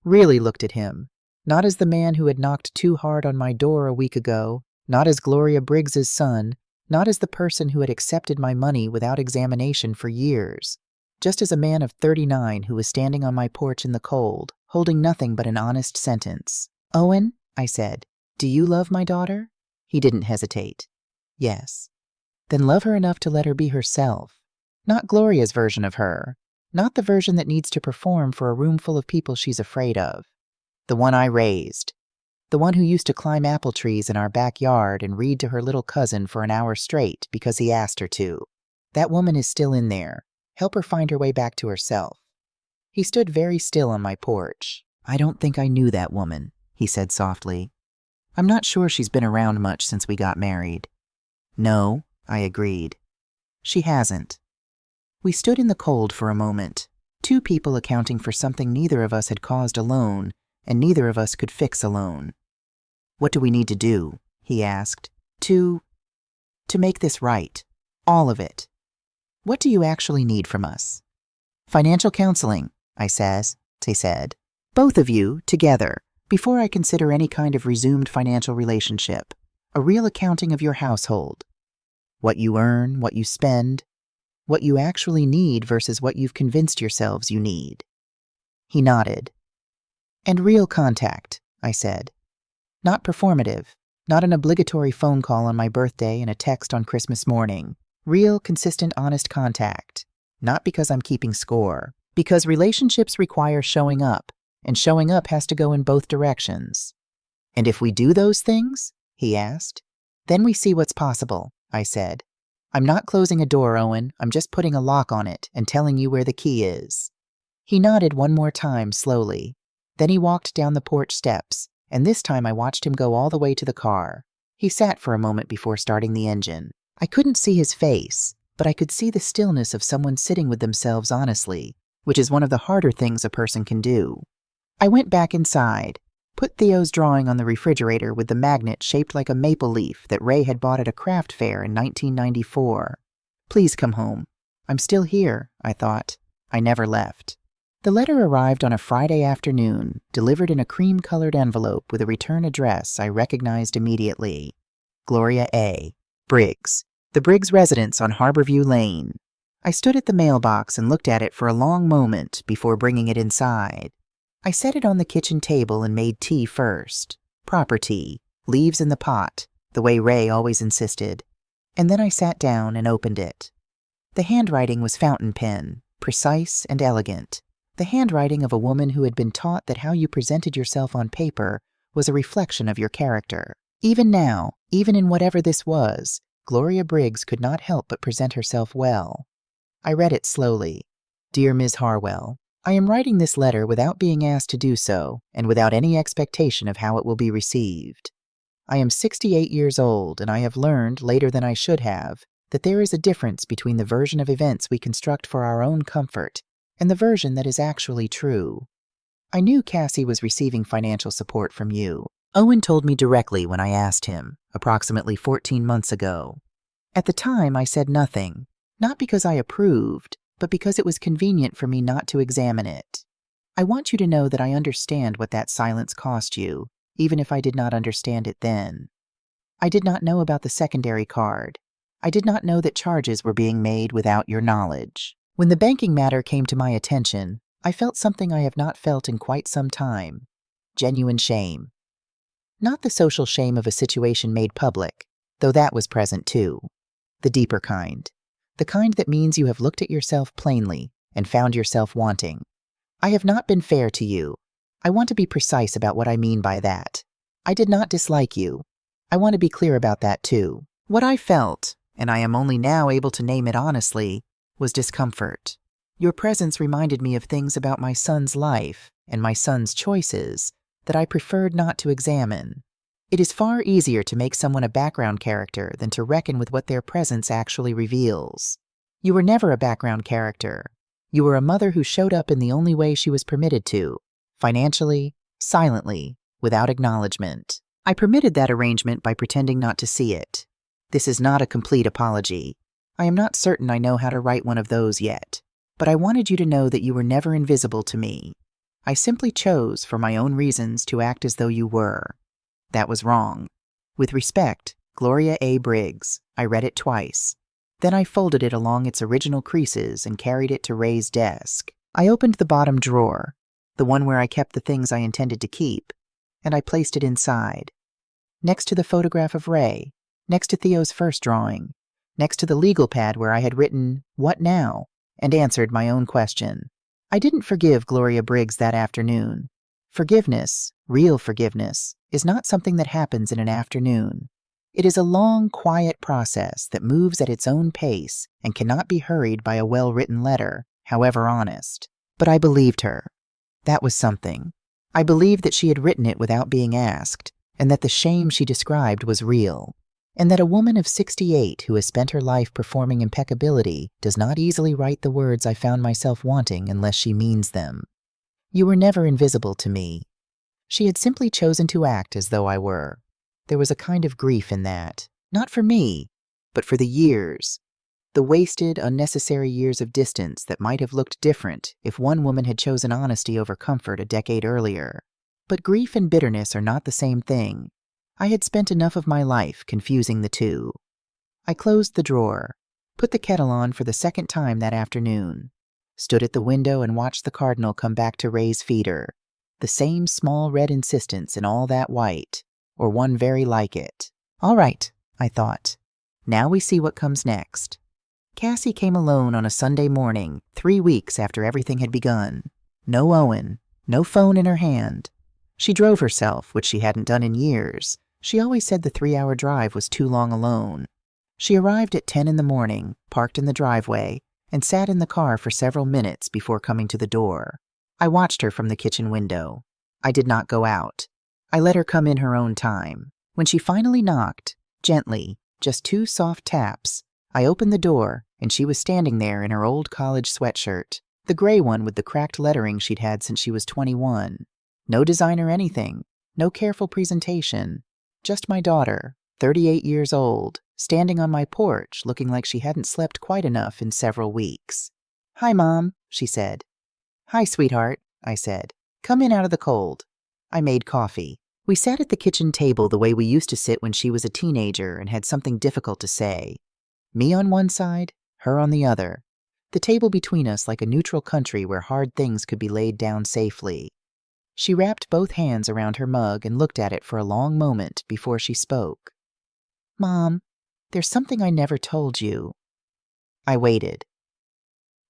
really looked at him, not as the man who had knocked too hard on my door a week ago, not as Gloria Briggs's son, not as the person who had accepted my money without examination for years, just as a man of 39 who was standing on my porch in the cold, holding nothing but an honest sentence. "Owen," I said, "do you love my daughter?" He didn't hesitate. "Yes." "Then love her enough to let her be herself. Not Gloria's version of her. Not the version that needs to perform for a room full of people she's afraid of. The one I raised. The one who used to climb apple trees in our backyard and read to her little cousin for an hour straight because he asked her to. That woman is still in there. Help her find her way back to herself." He stood very still on my porch. "I don't think I knew that woman," he said softly. "I'm not sure she's been around much since we got married." "No," I agreed. "She hasn't." We stood in the cold for a moment, two people accounting for something neither of us had caused alone, and neither of us could fix alone. "What do we need to do?" he asked. To make this right. All of it. What do you actually need from us?" "Financial counseling," I said. "Both of you, together, before I consider any kind of resumed financial relationship. A real accounting of your household. What you earn, what you spend, what you actually need versus what you've convinced yourselves you need." He nodded. "And real contact," I said. "Not performative, not an obligatory phone call on my birthday and a text on Christmas morning. Real, consistent, honest contact. Not because I'm keeping score. Because relationships require showing up, and showing up has to go in both directions." "And if we do those things?" he asked. "Then we see what's possible," I said. "I'm not closing a door, Owen. I'm just putting a lock on it and telling you where the key is." He nodded one more time slowly. Then he walked down the porch steps, and this time I watched him go all the way to the car. He sat for a moment before starting the engine. I couldn't see his face, but I could see the stillness of someone sitting with themselves honestly, which is one of the harder things a person can do. I went back inside, put Theo's drawing on the refrigerator with the magnet shaped like a maple leaf that Ray had bought at a craft fair in 1994. Please come home. I'm still here, I thought. I never left. The letter arrived on a Friday afternoon, delivered in a cream-colored envelope with a return address I recognized immediately. Gloria A. Briggs. The Briggs residence on Harborview Lane. I stood at the mailbox and looked at it for a long moment before bringing it inside. I set it on the kitchen table and made tea first. Proper tea, leaves in the pot, the way Ray always insisted. And then I sat down and opened it. The handwriting was fountain pen, precise and elegant. The handwriting of a woman who had been taught that how you presented yourself on paper was a reflection of your character. Even now, even in whatever this was, Gloria Briggs could not help but present herself well. I read it slowly. Dear Ms. Harwell, I am writing this letter without being asked to do so, and without any expectation of how it will be received. I am 68 years old, and I have learned, later than I should have, that there is a difference between the version of events we construct for our own comfort and the version that is actually true. I knew Cassie was receiving financial support from you. Owen told me directly when I asked him, approximately 14 months ago. At the time, I said nothing, not because I approved, but because it was convenient for me not to examine it. I want you to know that I understand what that silence cost you, even if I did not understand it then. I did not know about the secondary card. I did not know that charges were being made without your knowledge. When the banking matter came to my attention, I felt something I have not felt in quite some time. Genuine shame. Not the social shame of a situation made public, though that was present too. The deeper kind. The kind that means you have looked at yourself plainly and found yourself wanting. I have not been fair to you. I want to be precise about what I mean by that. I did not dislike you. I want to be clear about that too. What I felt, and I am only now able to name it honestly, was discomfort. Your presence reminded me of things about my son's life and my son's choices that I preferred not to examine. It is far easier to make someone a background character than to reckon with what their presence actually reveals. You were never a background character. You were a mother who showed up in the only way she was permitted to, financially, silently, without acknowledgement. I permitted that arrangement by pretending not to see it. This is not a complete apology. I am not certain I know how to write one of those yet, but I wanted you to know that you were never invisible to me. I simply chose, for my own reasons, to act as though you were. That was wrong. With respect, Gloria A. Briggs. I read it twice. Then I folded it along its original creases and carried it to Ray's desk. I opened the bottom drawer, the one where I kept the things I intended to keep, and I placed it inside. Next to the photograph of Ray, next to Theo's first drawing, next to the legal pad where I had written, "What now?" and answered my own question. I didn't forgive Gloria Briggs that afternoon. Forgiveness, real forgiveness, is not something that happens in an afternoon. It is a long, quiet process that moves at its own pace and cannot be hurried by a well-written letter, however honest. But I believed her. That was something. I believed that she had written it without being asked, and that the shame she described was real, and that a woman of 68 who has spent her life performing impeccability does not easily write the words I found myself wanting unless she means them. You were never invisible to me. She had simply chosen to act as though I were. There was a kind of grief in that, not for me, but for the years, the wasted, unnecessary years of distance that might have looked different if one woman had chosen honesty over comfort a decade earlier. But grief and bitterness are not the same thing. I had spent enough of my life confusing the two. I closed the drawer, put the kettle on for the second time that afternoon, stood at the window and watched the cardinal come back to Ray's feeder, the same small red insistence in all that white, or one very like it. All right, I thought. Now we see what comes next. Cassie came alone on a Sunday morning, 3 weeks after everything had begun. No Owen, no phone in her hand. She drove herself, which she hadn't done in years. She always said the 3-hour drive was too long alone. She arrived at 10 in the morning, parked in the driveway, and sat in the car for several minutes before coming to the door. I watched her from the kitchen window. I did not go out. I let her come in her own time. When she finally knocked, gently, just 2 soft taps, I opened the door, and she was standing there in her old college sweatshirt, the gray one with the cracked lettering she'd had since she was 21. No design or anything, no careful presentation, just my daughter, 38 years old, standing on my porch looking like she hadn't slept quite enough in several weeks. "Hi, Mom," she said. "Hi, sweetheart," I said. "Come in out of the cold." I made coffee. We sat at the kitchen table the way we used to sit when she was a teenager and had something difficult to say. Me on one side, her on the other. The table between us like a neutral country where hard things could be laid down safely. She wrapped both hands around her mug and looked at it for a long moment before she spoke. "Mom, there's something I never told you." I waited.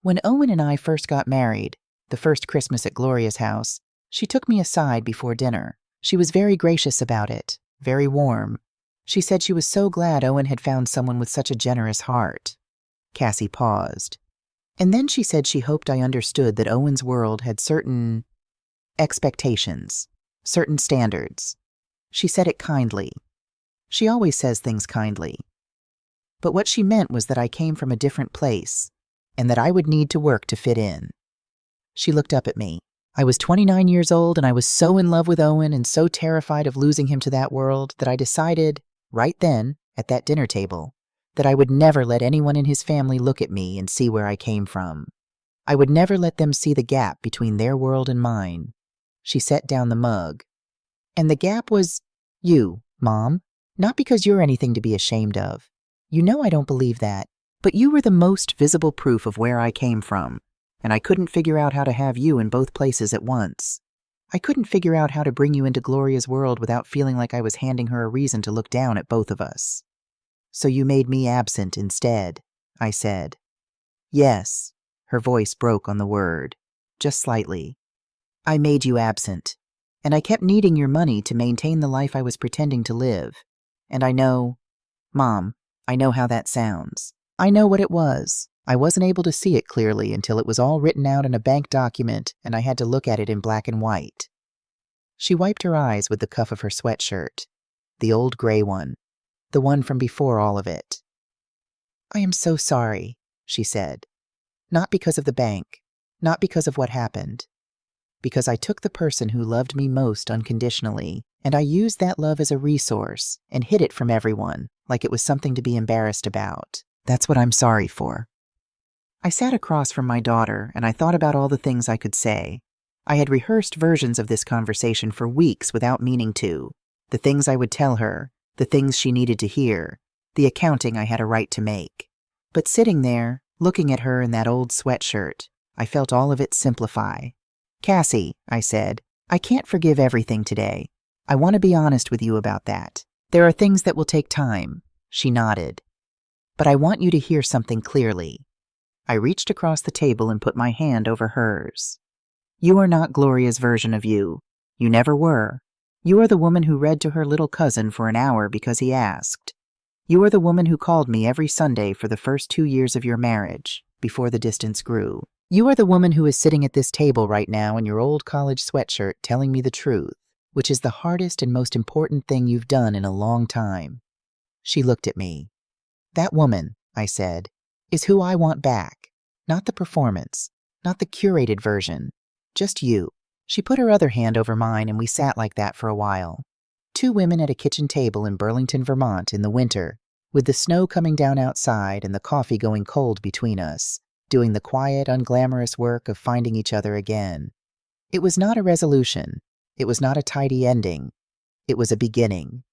When Owen and I first got married, the first Christmas at Gloria's house, she took me aside before dinner. She was very gracious about it, very warm. She said she was so glad Owen had found someone with such a generous heart. Cassie paused. And then she said she hoped I understood that Owen's world had certain expectations, certain standards. She said it kindly. She always says things kindly. But what she meant was that I came from a different place, and that I would need to work to fit in. She looked up at me. I was 29 years old, and I was so in love with Owen and so terrified of losing him to that world that I decided, right then, at that dinner table, that I would never let anyone in his family look at me and see where I came from. I would never let them see the gap between their world and mine. She set down the mug. And the gap was you, Mom. Not because you're anything to be ashamed of. You know I don't believe that. But you were the most visible proof of where I came from. And I couldn't figure out how to have you in both places at once. I couldn't figure out how to bring you into Gloria's world without feeling like I was handing her a reason to look down at both of us. So you made me absent instead, I said. Yes, her voice broke on the word, just slightly. I made you absent, and I kept needing your money to maintain the life I was pretending to live. And I know, Mom, I know how that sounds. I know what it was. I wasn't able to see it clearly until it was all written out in a bank document and I had to look at it in black and white. She wiped her eyes with the cuff of her sweatshirt, the old gray one, the one from before all of it. I am so sorry, she said. Not because of the bank, not because of what happened. because I took the person who loved me most unconditionally, and I used that love as a resource and hid it from everyone, like it was something to be embarrassed about. That's what I'm sorry for. I sat across from my daughter, and I thought about all the things I could say. I had rehearsed versions of this conversation for weeks without meaning to. The things I would tell her, the things she needed to hear, the accounting I had a right to make. But sitting there, looking at her in that old sweatshirt, I felt all of it simplify. "Cassie," I said, "I can't forgive everything today. I want to be honest with you about that. There are things that will take time." She nodded. "But I want you to hear something clearly." I reached across the table and put my hand over hers. "You are not Gloria's version of you. You never were. You are the woman who read to her little cousin for an hour because he asked. You are the woman who called me every Sunday for the first 2 years of your marriage, before the distance grew. You are the woman who is sitting at this table right now in your old college sweatshirt telling me the truth, which is the hardest and most important thing you've done in a long time." She looked at me. "That woman," I said, "is who I want back. Not the performance, not the curated version, just you." She put her other hand over mine and we sat like that for a while. Two women at a kitchen table in Burlington, Vermont in the winter, with the snow coming down outside and the coffee going cold between us, doing the quiet, unglamorous work of finding each other again. It was not a resolution. It was not a tidy ending. It was a beginning.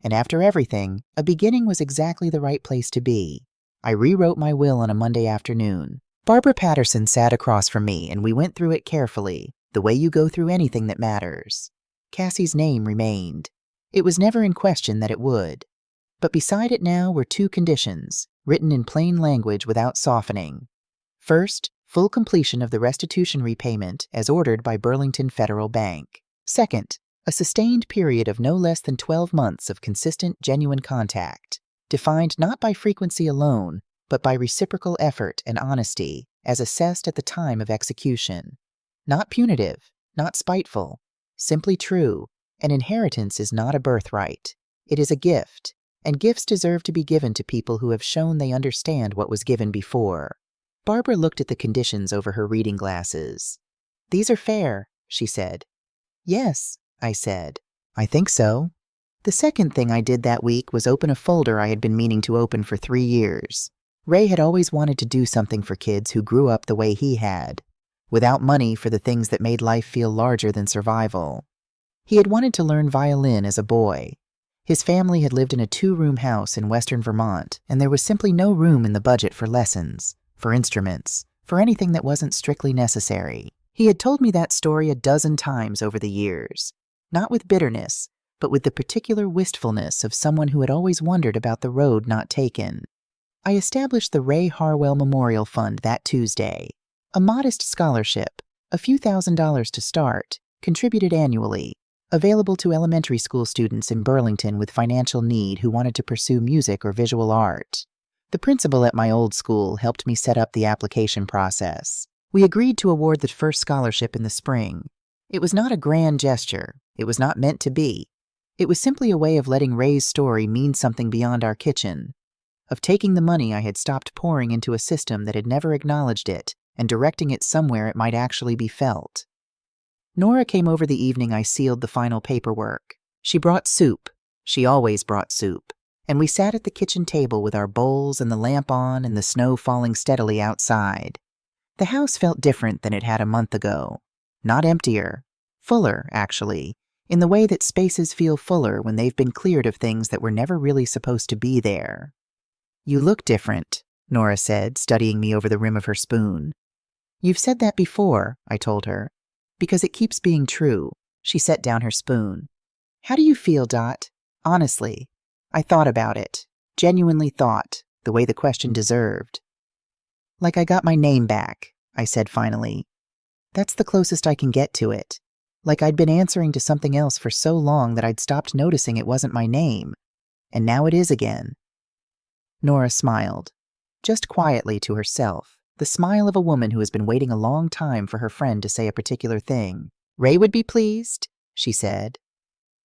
And after everything, a beginning was exactly the right place to be. I rewrote my will on a Monday afternoon. Barbara Patterson sat across from me and we went through it carefully, the way you go through anything that matters. Cassie's name remained. It was never in question that it would. But beside it now were two conditions, written in plain language without softening. First, full completion of the restitution repayment as ordered by Burlington Federal Bank. Second, a sustained period of no less than 12 months of consistent, genuine contact, defined not by frequency alone, but by reciprocal effort and honesty, as assessed at the time of execution. Not punitive, not spiteful, simply true. An inheritance is not a birthright. It is a gift, and gifts deserve to be given to people who have shown they understand what was given before. Barbara looked at the conditions over her reading glasses. "These are fair," she said. "Yes," I said. "I think so." The second thing I did that week was open a folder I had been meaning to open for 3 years. Ray had always wanted to do something for kids who grew up the way he had, without money for the things that made life feel larger than survival. He had wanted to learn violin as a boy. His family had lived in a 2-room house in western Vermont, and there was simply no room in the budget for lessons, for instruments, for anything that wasn't strictly necessary. He had told me that story a dozen times over the years, not with bitterness, but with the particular wistfulness of someone who had always wondered about the road not taken. I established the Ray Harwell Memorial Fund that Tuesday, a modest scholarship, a few $1,000s to start, contributed annually, available to elementary school students in Burlington with financial need who wanted to pursue music or visual art. The principal at my old school helped me set up the application process. We agreed to award the first scholarship in the spring. It was not a grand gesture. It was not meant to be. It was simply a way of letting Ray's story mean something beyond our kitchen, of taking the money I had stopped pouring into a system that had never acknowledged it and directing it somewhere it might actually be felt. Nora came over the evening I sealed the final paperwork. She brought soup. She always brought soup. And we sat at the kitchen table with our bowls and the lamp on and the snow falling steadily outside. The house felt different than it had a month ago. Not emptier. Fuller, actually, in the way that spaces feel fuller when they've been cleared of things that were never really supposed to be there. "You look different," Nora said, studying me over the rim of her spoon. "You've said that before," I told her, "because it keeps being true." She set down her spoon. "How do you feel, Dot? Honestly." I thought about it, genuinely thought, the way the question deserved. "Like I got my name back," I said finally. "That's the closest I can get to it. Like I'd been answering to something else for so long that I'd stopped noticing it wasn't my name. And now it is again." Nora smiled, just quietly to herself, the smile of a woman who has been waiting a long time for her friend to say a particular thing. "Ray would be pleased," she said.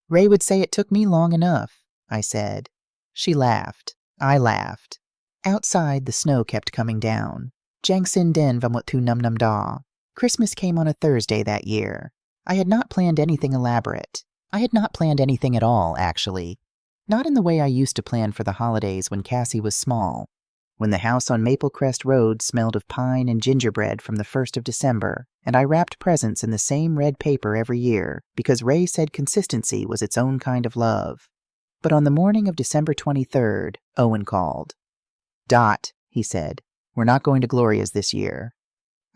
"Ray would say it took me long enough," I said. She laughed. I laughed. Outside, the snow kept coming down. Jangsin den vamwat tu num num da. Christmas came on a Thursday that year. I had not planned anything elaborate. I had not planned anything at all, actually. Not in the way I used to plan for the holidays when Cassie was small, when the house on Maple Crest Road smelled of pine and gingerbread from the 1st of December, and I wrapped presents in the same red paper every year because Ray said consistency was its own kind of love. But on the morning of December 23rd, Owen called. "Dot," he said, "we're not going to Gloria's this year."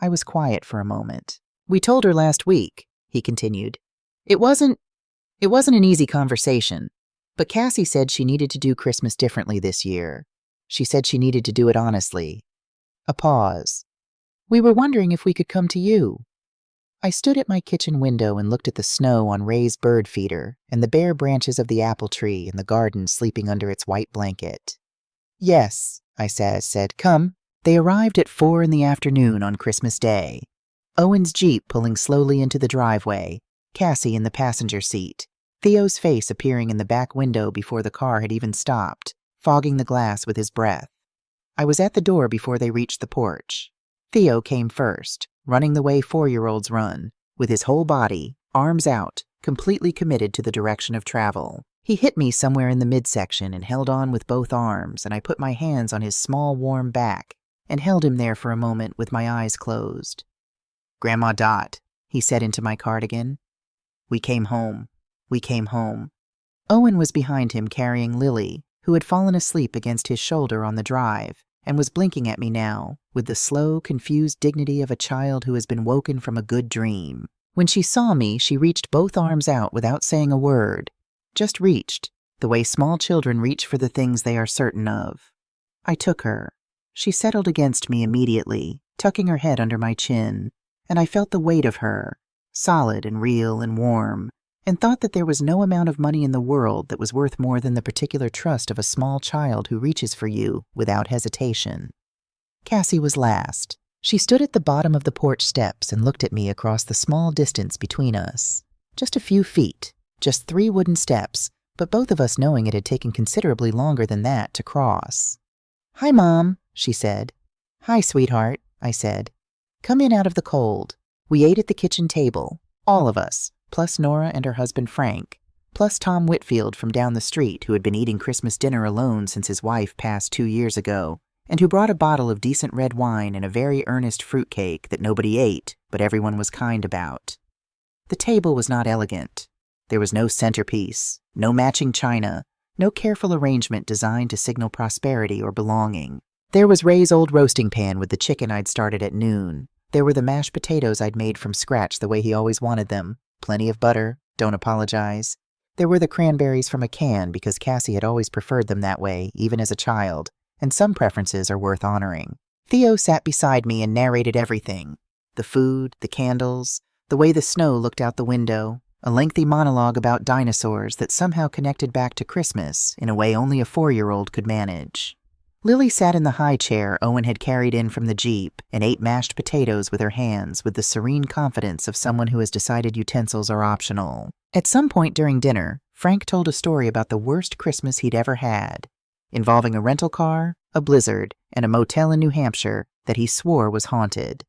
I was quiet for a moment. "We told her last week," he continued. It wasn't an easy conversation, but Cassie said she needed to do Christmas differently this year. She said she needed to do it honestly. A pause. "We were wondering if we could come to you." I stood at my kitchen window and looked at the snow on Ray's bird feeder and the bare branches of the apple tree in the garden sleeping under its white blanket. "Yes," I said, "come." They arrived at 4 in the afternoon on Christmas Day. Owen's Jeep pulling slowly into the driveway, Cassie in the passenger seat, Theo's face appearing in the back window before the car had even stopped, fogging the glass with his breath. I was at the door before they reached the porch. Theo came first, running the way 4-year-olds run, with his whole body, arms out, completely committed to the direction of travel. He hit me somewhere in the midsection and held on with both arms, and I put my hands on his small, warm back and held him there for a moment with my eyes closed. "Grandma Dot," he said into my cardigan. We came home. Owen was behind him carrying Lily, who had fallen asleep against his shoulder on the drive, and was blinking at me now, with the slow, confused dignity of a child who has been woken from a good dream. When she saw me, she reached both arms out without saying a word. Just reached, the way small children reach for the things they are certain of. I took her. She settled against me immediately, tucking her head under my chin, and I felt the weight of her, solid and real and warm, and thought that there was no amount of money in the world that was worth more than the particular trust of a small child who reaches for you without hesitation. Cassie was last. She stood at the bottom of the porch steps and looked at me across the small distance between us. Just a few feet, just 3 wooden steps, but both of us knowing it had taken considerably longer than that to cross. "Hi, Mom," she said. "Hi, sweetheart," I said. "Come in out of the cold." We ate at the kitchen table, all of us, plus Nora and her husband Frank, plus Tom Whitfield from down the street who had been eating Christmas dinner alone since his wife passed 2 years ago, and who brought a bottle of decent red wine and a very earnest fruitcake that nobody ate, but everyone was kind about. The table was not elegant. There was no centerpiece, no matching china, no careful arrangement designed to signal prosperity or belonging. There was Ray's old roasting pan with the chicken I'd started at noon. There were the mashed potatoes I'd made from scratch the way he always wanted them. Plenty of butter, don't apologize. There were the cranberries from a can because Cassie had always preferred them that way, even as a child, and some preferences are worth honoring. Theo sat beside me and narrated everything. The food, the candles, the way the snow looked out the window, a lengthy monologue about dinosaurs that somehow connected back to Christmas in a way only a 4-year-old could manage. Lily sat in the high chair Owen had carried in from the Jeep and ate mashed potatoes with her hands with the serene confidence of someone who has decided utensils are optional. At some point during dinner, Frank told a story about the worst Christmas he'd ever had, involving a rental car, a blizzard, and a motel in New Hampshire that he swore was haunted.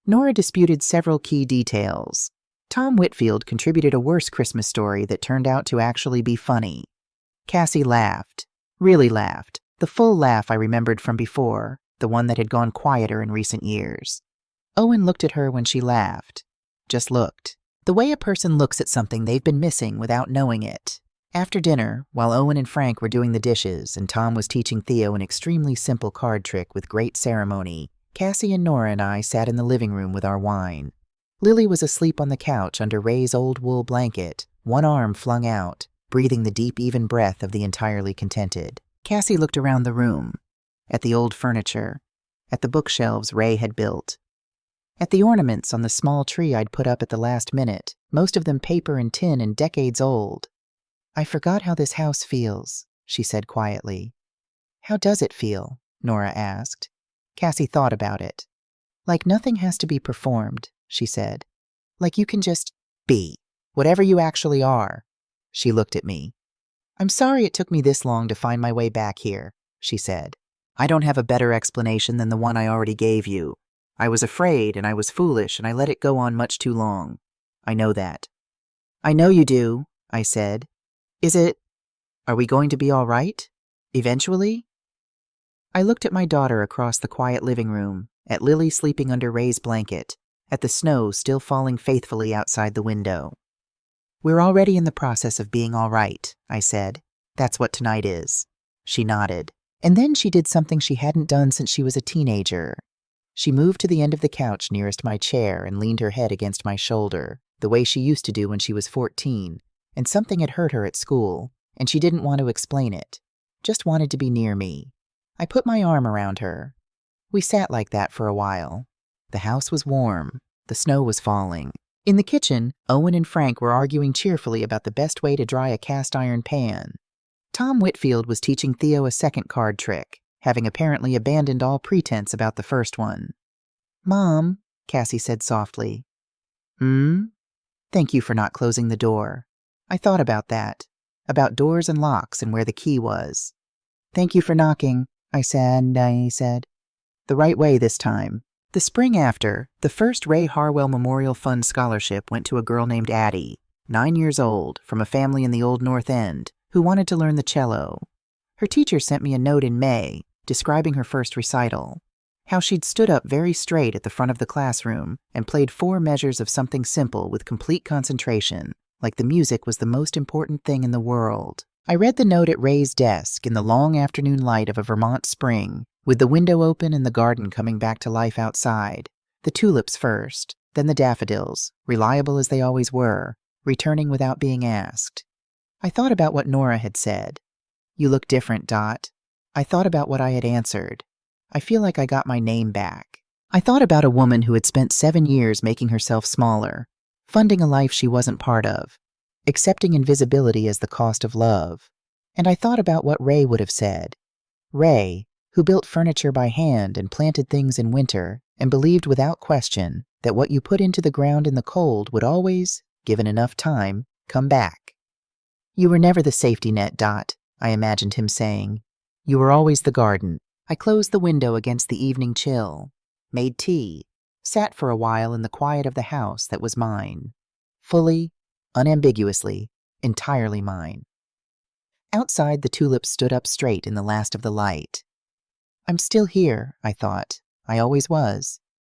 Nora disputed several key details. Tom Whitfield contributed a worse Christmas story that turned out to actually be funny. Cassie laughed, really laughed, the full laugh I remembered from before, the one that had gone quieter in recent years. Owen looked at her when she laughed. Just looked. The way a person looks at something they've been missing without knowing it. After dinner, while Owen and Frank were doing the dishes and Tom was teaching Theo an extremely simple card trick with great ceremony, Cassie and Nora and I sat in the living room with our wine. Lily was asleep on the couch under Ray's old wool blanket, one arm flung out, breathing the deep, even breath of the entirely contented. Cassie looked around the room, at the old furniture, at the bookshelves Ray had built, at the ornaments on the small tree I'd put up at the last minute, most of them paper and tin and decades old. "I forgot how this house feels," she said quietly. "How does it feel?" Nora asked. Cassie thought about it. "Like nothing has to be performed," she said. "Like you can just be, whatever you actually are." She looked at me. "I'm sorry it took me this long to find my way back here," she said. "I don't have a better explanation than the one I already gave you. I was afraid, and I was foolish, and I let it go on much too long. I know that. I know you do, I said. Are we going to be all right? Eventually? I looked at my daughter across the quiet living room, at Lily sleeping under Ray's blanket, at the snow still falling faithfully outside the window. We're already in the process of being all right, I said. That's what tonight is. She nodded. And then she did something she hadn't done since she was a teenager. She moved to the end of the couch nearest my chair and leaned her head against my shoulder, the way she used to do when she was 14, and something had hurt her at school, and she didn't want to explain it, just wanted to be near me. I put my arm around her. We sat like that for a while. The house was warm. The snow was falling. In the kitchen, Owen and Frank were arguing cheerfully about the best way to dry a cast-iron pan. Tom Whitfield was teaching Theo a second card trick, having apparently abandoned all pretense about the first one. "Mom," Cassie said softly. Thank you for not closing the door. I thought about that, about doors and locks and where the key was. Thank you for knocking, I said. The right way this time. The spring after, the first Ray Harwell Memorial Fund scholarship went to a girl named Addie, 9 years old, from a family in the Old North End, who wanted to learn the cello. Her teacher sent me a note in May, describing her first recital, how she'd stood up very straight at the front of the classroom and played 4 measures of something simple with complete concentration, like the music was the most important thing in the world. I read the note at Ray's desk in the long afternoon light of a Vermont spring, with the window open and the garden coming back to life outside. The tulips first, then the daffodils, reliable as they always were, returning without being asked. I thought about what Nora had said. You look different, Dot. I thought about what I had answered. I feel like I got my name back. I thought about a woman who had spent 7 years making herself smaller, funding a life she wasn't part of, accepting invisibility as the cost of love. And I thought about what Ray would have said. Ray, who built furniture by hand and planted things in winter and believed without question that what you put into the ground in the cold would always, given enough time, come back. You were never the safety net, Dot, I imagined him saying. You were always the garden. I closed the window against the evening chill, made tea, sat for a while in the quiet of the house that was mine. Fully, unambiguously, entirely mine. Outside, the tulips stood up straight in the last of the light. I'm still here, I thought. I always was.